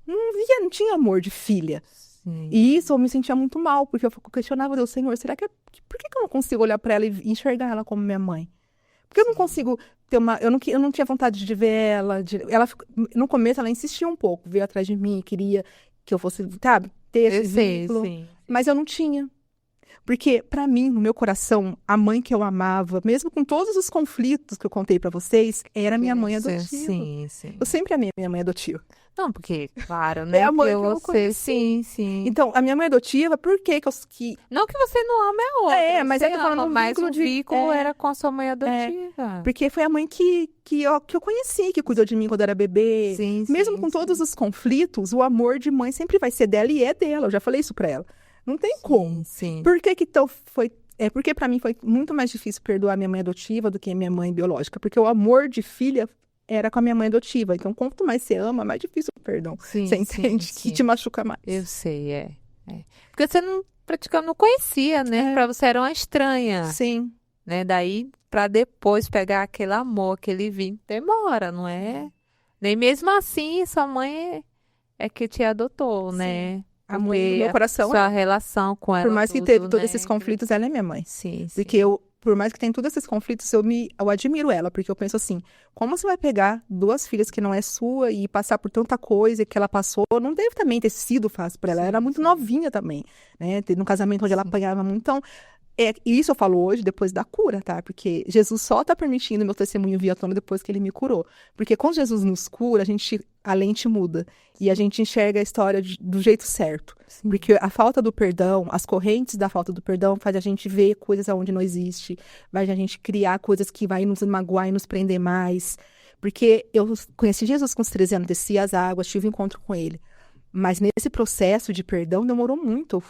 Não tinha amor de filha. Sim. E isso eu me sentia muito mal, porque eu questionava Deus, Senhor, será que por que eu não consigo olhar para ela e enxergar ela como minha mãe? Por que eu não consigo ter eu não tinha vontade de ver ela, no começo ela insistia um pouco, veio atrás de mim, queria que eu fosse, sabe, ter Eu esse sei, vínculo, sim. mas eu não tinha. Porque, pra mim, no meu coração, a mãe que eu amava, mesmo com todos os conflitos que eu contei pra vocês, era minha mãe adotiva. Sim, sim. Eu sempre amei minha mãe adotiva. Não, porque, claro, né? É a mãe Porque que eu você, conheci. sim, sim. Então, a minha mãe adotiva, por que que Não que você não ama a outra. mas você eu tô falando ama, um mas vínculo o de- vínculo era com a sua mãe adotiva. Porque foi a mãe que eu conheci, que cuidou de mim quando era bebê. Sim, Mesmo sim, com sim. todos os conflitos, o amor de mãe sempre vai ser dela e é dela. Eu já falei isso pra ela. Não tem como. Sim. Por que que então foi... porque pra mim foi muito mais difícil perdoar minha mãe adotiva do que a minha mãe biológica. Porque o amor de filha era com a minha mãe adotiva. Então, quanto mais você ama, mais difícil o perdão. Sim, Você sim, entende? sim. Que te machuca mais. Eu sei, é. Porque você praticamente não conhecia, né? Pra você era uma estranha, Sim. né? Daí para depois pegar aquele amor, aquele vínculo. Demora, não é? Nem mesmo assim, sua mãe é que te adotou, né? A mãe do meu Porque coração, sua relação com ela, por mais que tudo, teve todos né? esses conflitos, ela é minha mãe. Sim, sim. Porque por mais que tenha todos esses conflitos, eu admiro ela, porque eu penso assim, como você vai pegar duas filhas que não é sua e passar por tanta coisa que ela passou, não deve também ter sido fácil para ela, ela era muito novinha também, né? Teve um casamento onde ela apanhava muito, então, isso eu falo hoje, depois da cura, tá? Porque Jesus só tá permitindo meu testemunho vir à tona depois que ele me curou. Porque quando Jesus nos cura, a lente muda. E a gente enxerga a história do jeito certo. Sim. Porque a falta do perdão, as correntes da falta do perdão, faz a gente ver coisas onde não existe. Faz a gente criar coisas que vai nos magoar e nos prender mais. Porque eu conheci Jesus com os 13 anos, desci as águas, tive um encontro com ele. Mas nesse processo de perdão demorou muito.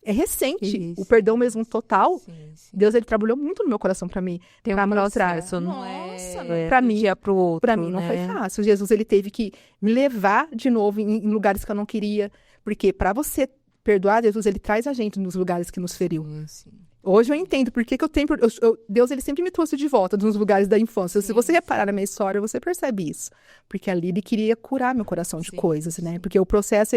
É recente. Isso. O perdão mesmo total. Sim, sim. Deus, ele trabalhou muito no meu coração pra mim. Tem pra um mostrar. processo, não Nossa, é pra do mim, dia pro outro, pra mim não foi fácil. Jesus, ele teve que me levar de novo em lugares que eu não queria. Porque pra você perdoar, Jesus, ele traz a gente nos lugares que nos feriu. Sim. Hoje eu entendo por que que eu tenho... Deus, ele sempre me trouxe de volta nos lugares da infância. Se você reparar na minha história, você percebe isso. Porque ali ele queria curar meu coração de coisas, né? Porque o processo,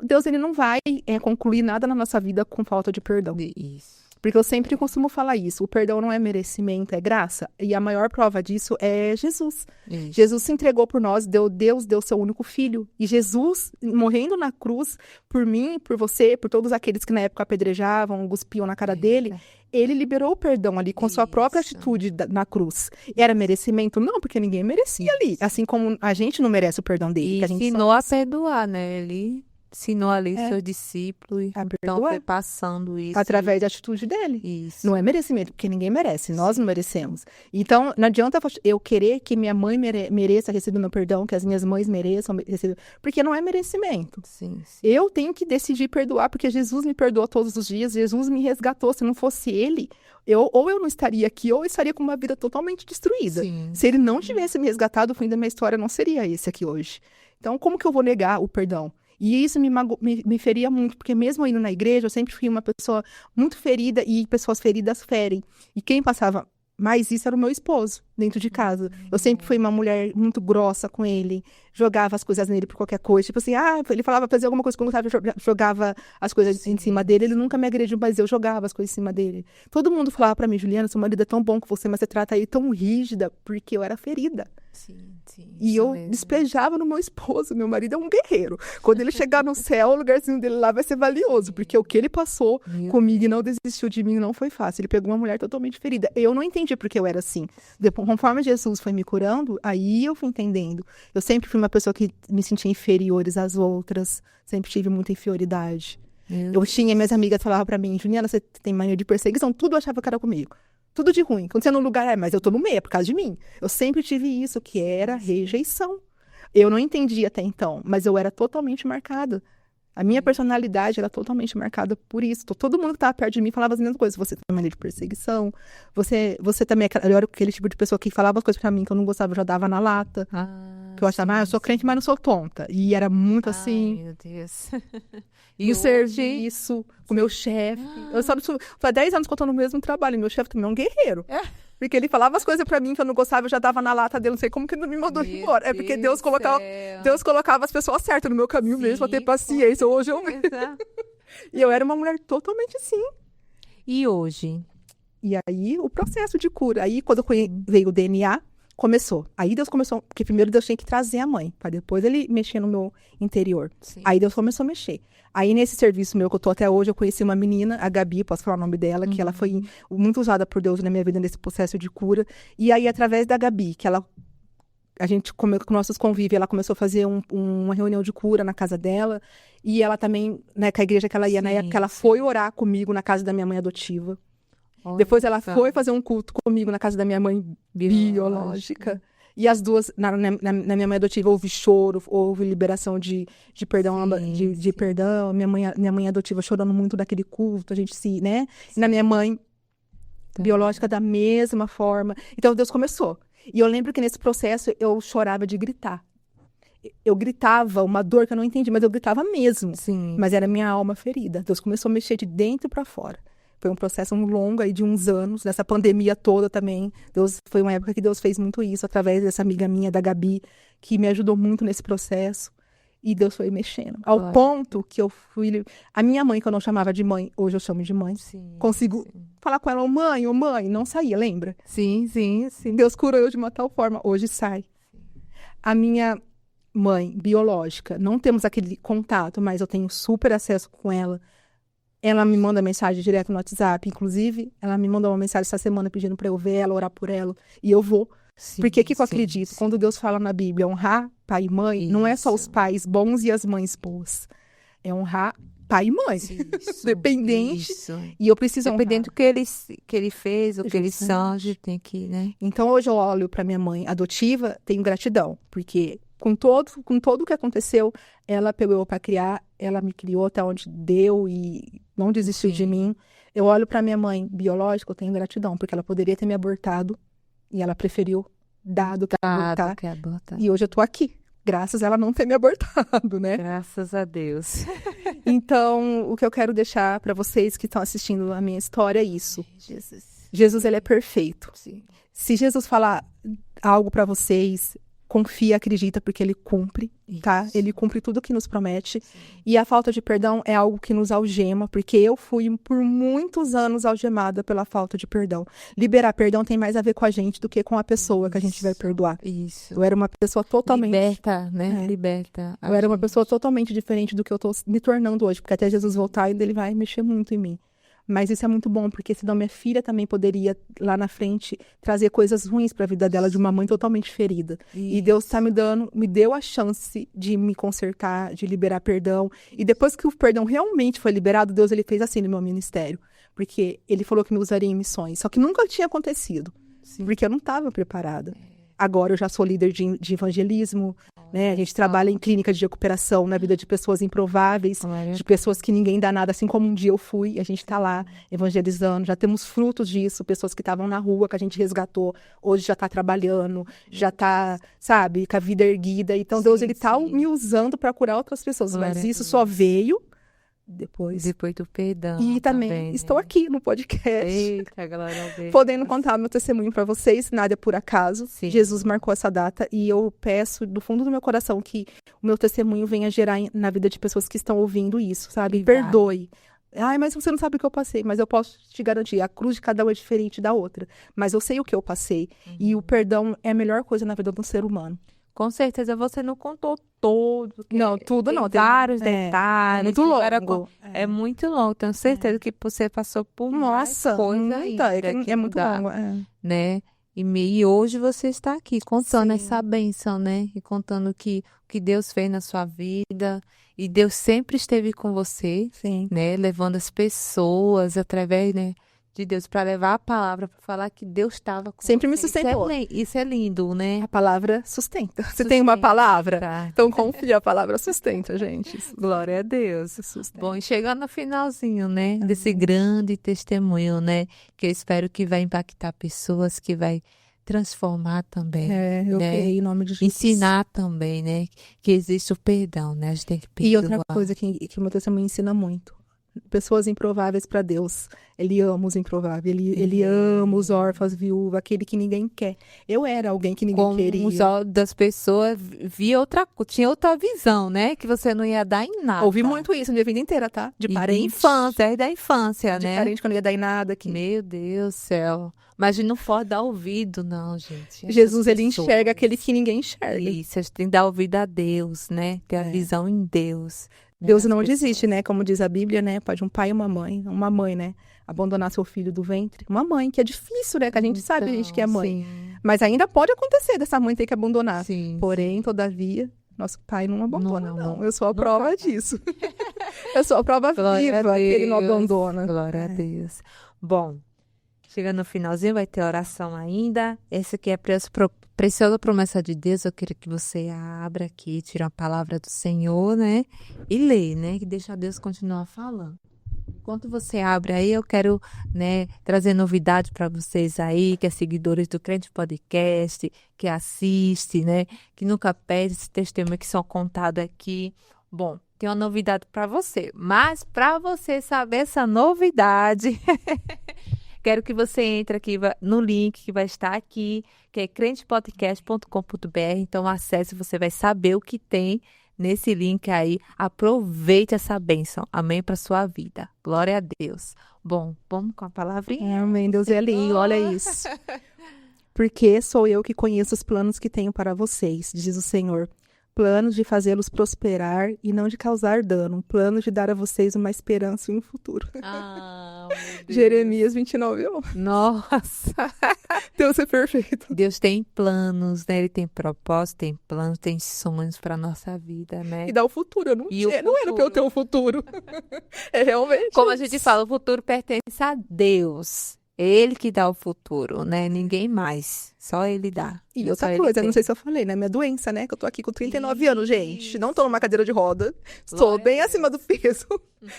Deus, ele não vai concluir nada na nossa vida com falta de perdão. Isso. Porque eu sempre costumo falar isso. O perdão não é merecimento, é graça. E a maior prova disso é Jesus. Isso. Jesus se entregou por nós, Deus deu seu único filho. E Jesus, morrendo na cruz, por mim, por você, por todos aqueles que na época apedrejavam, cuspiam na cara dele, ele liberou o perdão ali com sua própria atitude na cruz. E era merecimento? Não, porque ninguém merecia ali. Assim como a gente não merece o perdão dele. E que a gente ensinou a perdoar, né? Ele ensinou ali seus discípulos. A Então perdoar. foi passando isso. Através da atitude dele. Isso. Não é merecimento, porque ninguém merece, nós não merecemos. Então, não adianta eu querer que minha mãe mereça receber meu perdão, que as minhas mães mereçam receber, porque não é merecimento. Sim. Eu tenho que decidir perdoar, porque Jesus me perdoa todos os dias, Jesus me resgatou. Se não fosse ele, ou eu não estaria aqui, ou eu estaria com uma vida totalmente destruída. Sim. Se ele não tivesse me resgatado, o fim da minha história não seria esse aqui hoje. Então, como que eu vou negar o perdão? E isso me feria muito, porque mesmo indo na igreja, eu sempre fui uma pessoa muito ferida e pessoas feridas ferem. E quem passava mais isso era o meu esposo, dentro de casa. Eu sempre fui uma mulher muito grossa com ele, jogava as coisas nele por qualquer coisa. Tipo assim, ele falava fazer alguma coisa que eu não sabia, jogava as coisas em cima dele. Ele nunca me agrediu, mas eu jogava as coisas em cima dele. Todo mundo falava pra mim, Juliana, seu marido é tão bom com você, mas você trata ele tão rígida, porque eu era ferida. Sim. E eu despejava no meu esposo. Meu marido é um guerreiro. Quando ele chegar no céu, o lugarzinho dele lá vai ser valioso. Porque o que ele passou comigo e não desistiu de mim não foi fácil. Ele pegou uma mulher totalmente ferida. Eu não entendi porque eu era assim. Depois, conforme Jesus foi me curando, aí eu fui entendendo. Eu sempre fui uma pessoa que me sentia inferiores às outras. Sempre tive muita inferioridade. Minhas amigas falavam pra mim, Juliana, você tem mania de perseguição? Tudo eu achava que era comigo. Tudo de ruim. Quando você é num lugar, mas eu tô no meio, é por causa de mim. Eu sempre tive isso, que era rejeição. Eu não entendi até então, mas eu era totalmente marcada. A minha personalidade era totalmente marcada por isso. Todo mundo que estava perto de mim falava as mesmas coisas. Você tem mania de perseguição. Você também era aquele tipo de pessoa que falava as coisas pra mim que eu não gostava, eu já dava na lata. Que eu achava, eu sou crente, mas não sou tonta. E era muito assim. Meu Deus. E o serviço, o meu chefe. Eu só há 10 anos que eu tô no mesmo trabalho. E meu chefe também é um guerreiro. Porque ele falava as coisas pra mim que eu não gostava, eu já dava na lata dele. Não sei como que ele não me mandou embora. É porque Deus colocava as pessoas certas no meu caminho mesmo, pra ter paciência. Hoje eu mesmo. E eu era uma mulher totalmente assim. E hoje? E aí, o processo de cura. Aí, quando veio o DNA, começou. Aí Deus começou, porque primeiro Deus tinha que trazer a mãe, para depois ele mexer no meu interior. Sim. Aí Deus começou a mexer. Aí nesse serviço meu que eu tô até hoje, eu conheci uma menina, a Gabi, posso falar o nome dela, que ela foi muito usada por Deus na minha vida nesse processo de cura. E aí, através da Gabi, a gente, com nossos convívios, ela começou a fazer uma reunião de cura na casa dela. E ela também, né, com a igreja que ela ia na época, ela foi orar comigo na casa da minha mãe adotiva. Depois ela foi fazer um culto comigo na casa da minha mãe biológica. E as duas, na minha mãe adotiva, houve choro, houve liberação de perdão, de perdão. Minha mãe adotiva chorando muito daquele culto, a gente né? E na minha mãe biológica da mesma forma. Então Deus começou. E eu lembro que nesse processo eu chorava de gritar. Eu gritava uma dor que eu não entendi, mas eu gritava mesmo. Sim. Mas era minha alma ferida. Deus começou a mexer de dentro para fora. Foi um processo longo aí de uns anos, nessa pandemia toda também. Foi uma época que Deus fez muito isso, através dessa amiga minha, da Gabi, que me ajudou muito nesse processo. E Deus foi mexendo. Ao ponto que eu fui... A minha mãe, que eu não chamava de mãe, hoje eu chamo de mãe. Sim, Consigo falar com ela, ô mãe, não saía, lembra? Sim. Deus curou eu de uma tal forma, hoje sai. A minha mãe biológica, não temos aquele contato, mas eu tenho super acesso com ela. Ela me manda mensagem direto no WhatsApp. Inclusive, ela me mandou uma mensagem essa semana pedindo para eu ver ela, orar por ela. E eu vou. Porque o que eu acredito? Quando Deus fala na Bíblia, honrar pai e mãe, não é só os pais bons e as mães boas. É honrar pai e mãe. Dependente. E eu preciso honrar. Dependendo do que ele fez, o que ele são, a gente tem que, né? Então, hoje eu olho para minha mãe adotiva, tenho gratidão. Porque com todo o que aconteceu, ela pegou eu para criar, ela me criou até onde deu e não desistiu de mim. Eu olho para minha mãe biológica, eu tenho gratidão, porque ela poderia ter me abortado e ela preferiu dar do que abortar. E hoje eu tô aqui, graças a ela não ter me abortado, né? Graças a Deus. Então, o que eu quero deixar para vocês que estão assistindo a minha história é isso. Jesus, ele é perfeito. Sim. Se Jesus falar algo para vocês, confia, acredita, porque ele cumpre, tá? Ele cumpre tudo que nos promete. Sim. E a falta de perdão é algo que nos algema, porque eu fui por muitos anos algemada pela falta de perdão. Liberar perdão tem mais a ver com a gente do que com a pessoa que a gente vai perdoar. Isso. Eu era uma pessoa totalmente... Liberta, né? Liberta. Eu era uma pessoa totalmente diferente do que eu tô me tornando hoje, porque até Jesus voltar ainda ele vai mexer muito em mim. Mas isso é muito bom, porque senão minha filha também poderia, lá na frente, trazer coisas ruins para a vida dela, de uma mãe totalmente ferida. Isso. E Deus me deu a chance de me consertar, de liberar perdão. E depois que o perdão realmente foi liberado, Deus ele fez assim no meu ministério. Porque ele falou que me usaria em missões. Só que nunca tinha acontecido, porque eu não estava preparada. Agora eu já sou líder de evangelismo, né? A gente trabalha em clínica de recuperação na vida de pessoas improváveis, de pessoas que ninguém dá nada, assim como um dia eu fui. A gente está lá evangelizando, já temos frutos disso, pessoas que estavam na rua, que a gente resgatou, hoje já está trabalhando, já está, sabe, com a vida erguida. Então Deus, ele está me usando para curar outras pessoas, mas isso só veio depois do perdão. E também estou aqui no podcast. Eita, glória a Deus. Podendo contar meu testemunho para vocês, nada é por acaso. Sim. Jesus marcou essa data e eu peço do fundo do meu coração que o meu testemunho venha gerar na vida de pessoas que estão ouvindo isso, sabe? Perdoe. Ai, mas você não sabe o que eu passei, mas eu posso te garantir, a cruz de cada um é diferente da outra. Mas eu sei o que eu passei. E o perdão é a melhor coisa na vida de um ser humano. Com certeza você não contou todo. Não, tudo não. Tem vários detalhes. Muito longo. É muito longo. Tenho certeza que você passou por Nossa, coisa ainda. É muito longo. Né? E hoje você está aqui contando essa bênção, né? E contando o que Deus fez na sua vida. E Deus sempre esteve com você, né? Levando as pessoas através, né, de Deus para levar a palavra, para falar que Deus estava com sempre você. Me sustentou. Isso é lindo, né? A palavra sustenta. Você tem uma palavra? Então confia, a palavra sustenta, gente. Glória a Deus. Bom, e chegando no finalzinho, né? Desse grande testemunho, né? Que eu espero que vai impactar pessoas, que vai transformar também. Eu creio em nome de Jesus. Ensinar também, né? Que existe o perdão, né? A gente tem que perdoar. E outra coisa que o meu testemunho ensina muito. Pessoas improváveis para Deus. Ele ama os improváveis. Ele ama os órfãos, viúva, aquele que ninguém quer. Eu era alguém que ninguém queria. Os olhos das pessoas tinha outra visão, né? Que você não ia dar em nada. Ouvi muito isso minha vida inteira, tá? De parente. Desde da infância, de né? De parente que eu não ia dar em nada. Meu Deus do céu. Mas não pode dar ouvido, não, gente. Jesus, ele enxerga aquele que ninguém enxerga. Isso, a gente tem que dar ouvido a Deus, né? Ter a visão em Deus. Deus não desiste, né? Como diz a Bíblia, né? Pode um pai e uma mãe, né? Abandonar seu filho do ventre. Uma mãe, que é difícil, né? Que a gente sabe, a gente que é mãe. Sim. Mas ainda pode acontecer dessa mãe ter que abandonar. Sim, porém, todavia, nosso pai não abandona, não. Eu sou a prova disso. Eu sou a prova viva que ele não abandona. Glória a Deus. Bom, chegando no finalzinho, vai ter oração ainda. Essa aqui é a preciosa promessa de Deus. Eu quero que você abra aqui, tire a palavra do Senhor, né? E lê, né? Que deixa Deus continuar falando. Enquanto você abre aí, eu quero, né, trazer novidade para vocês aí, que é seguidores do Crente Podcast, que assiste, né? Que nunca perde esse testemunho que são contados aqui. Bom, tem uma novidade para você. Mas para você saber essa novidade, quero que você entre aqui no link que vai estar aqui, que é crentepodcast.com.br. Então acesse, você vai saber o que tem nesse link aí. Aproveite essa bênção. Amém para sua vida. Glória a Deus. Bom, vamos com a palavrinha? Amém. Deus é lindo, olha isso. Porque sou eu que conheço os planos que tenho para vocês, diz o Senhor. Planos de fazê-los prosperar e não de causar dano. Planos de dar a vocês uma esperança e um futuro. Ah, meu Deus. Jeremias 29:1. Nossa. Deus é perfeito. Deus tem planos, né? Ele tem propósito, tem planos, tem sonhos para nossa vida, né? E dá o futuro. Eu não, E o não era pra eu ter um futuro. É realmente. Como a gente fala, o futuro pertence a Deus. Ele que dá o futuro, né? Ninguém mais. Só ele dá. E Só outra ele coisa, tem. não sei se eu falei, né? Minha doença, né? Que eu tô aqui com 39 anos, gente. Não tô numa cadeira de roda. Estou Glória bem a Deus. acima do peso.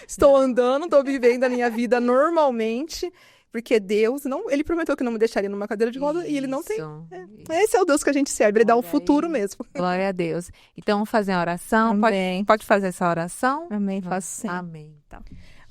Estou andando, tô vivendo a minha vida normalmente. Porque Deus, não, ele prometeu que não me deixaria numa cadeira de roda e ele não tem. Isso. Esse é o Deus que a gente serve, ele dá o Olha futuro aí. mesmo. Glória a Deus. Então, vamos fazer uma oração? Amém. Pode fazer essa oração? Amém, faço sim. Amém. Então.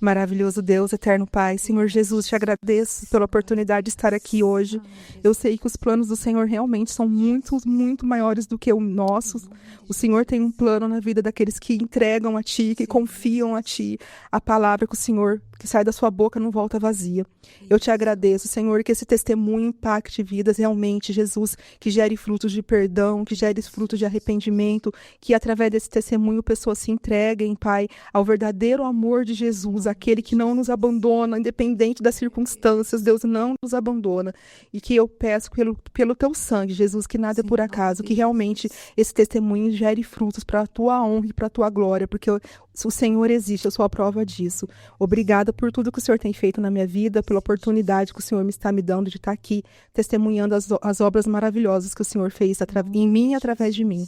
Maravilhoso Deus, eterno Pai, Senhor Jesus, te agradeço pela oportunidade de estar aqui hoje. Eu sei que os planos do Senhor realmente são muito, muito maiores do que os nossos. O Senhor tem um plano na vida daqueles que entregam a Ti, que confiam a Ti. A palavra que o Senhor, que sai da sua boca, não volta vazia. Eu te agradeço, Senhor, que esse testemunho impacte vidas realmente, Jesus, que gere frutos de perdão, que gere frutos de arrependimento, que através desse testemunho pessoas se entreguem, Pai, ao verdadeiro amor de Jesus, aquele que não nos abandona, independente das circunstâncias, Deus não nos abandona. E que eu peço pelo teu sangue, Jesus, que nada é por acaso, que realmente esse testemunho gere frutos para a tua honra e para a tua glória, porque o Senhor existe, eu sou a prova disso. Obrigada por tudo que o Senhor tem feito na minha vida, pela oportunidade que o Senhor me está me dando de estar aqui, testemunhando as obras maravilhosas que o Senhor fez em mim e através de mim.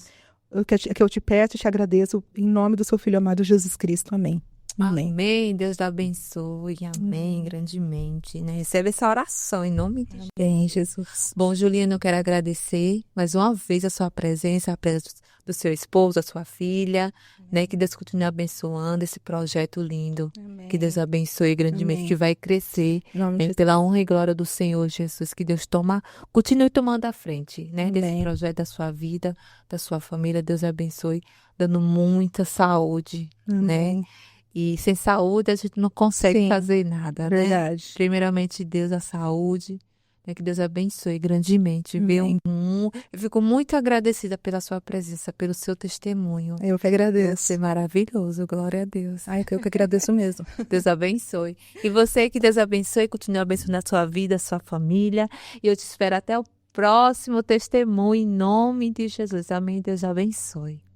Que eu te peço e te agradeço, em nome do seu Filho amado Jesus Cristo. Amém. Amém. Amém. Deus te abençoe. Amém. Grandemente, né? Recebe essa oração em nome de Jesus. Amém, Jesus. Bom, Juliana, eu quero agradecer mais uma vez a sua presença, a presença do seu esposo, da sua filha, né? Que Deus continue abençoando esse projeto lindo. Amém. Que Deus abençoe grandemente, Amém. que vai crescer, Em nome de né? Jesus. Pela honra e glória do Senhor Jesus. Que Deus continue tomando a frente, né? Desse Amém. projeto da sua vida, da sua família. Deus abençoe, dando muita saúde, né? Amém. E sem saúde a gente não consegue Sim. fazer nada, né? Verdade. Primeiramente, Deus, a saúde, né? Que Deus abençoe grandemente, viu? Amém. Eu fico muito agradecida pela sua presença, pelo seu testemunho. Eu que agradeço. Você é maravilhoso, glória a Deus. Ai, eu que agradeço mesmo. Deus abençoe. E você, que Deus abençoe, continue abençoando a sua vida, a sua família. E eu te espero até o próximo testemunho, em nome de Jesus. Amém. Deus abençoe.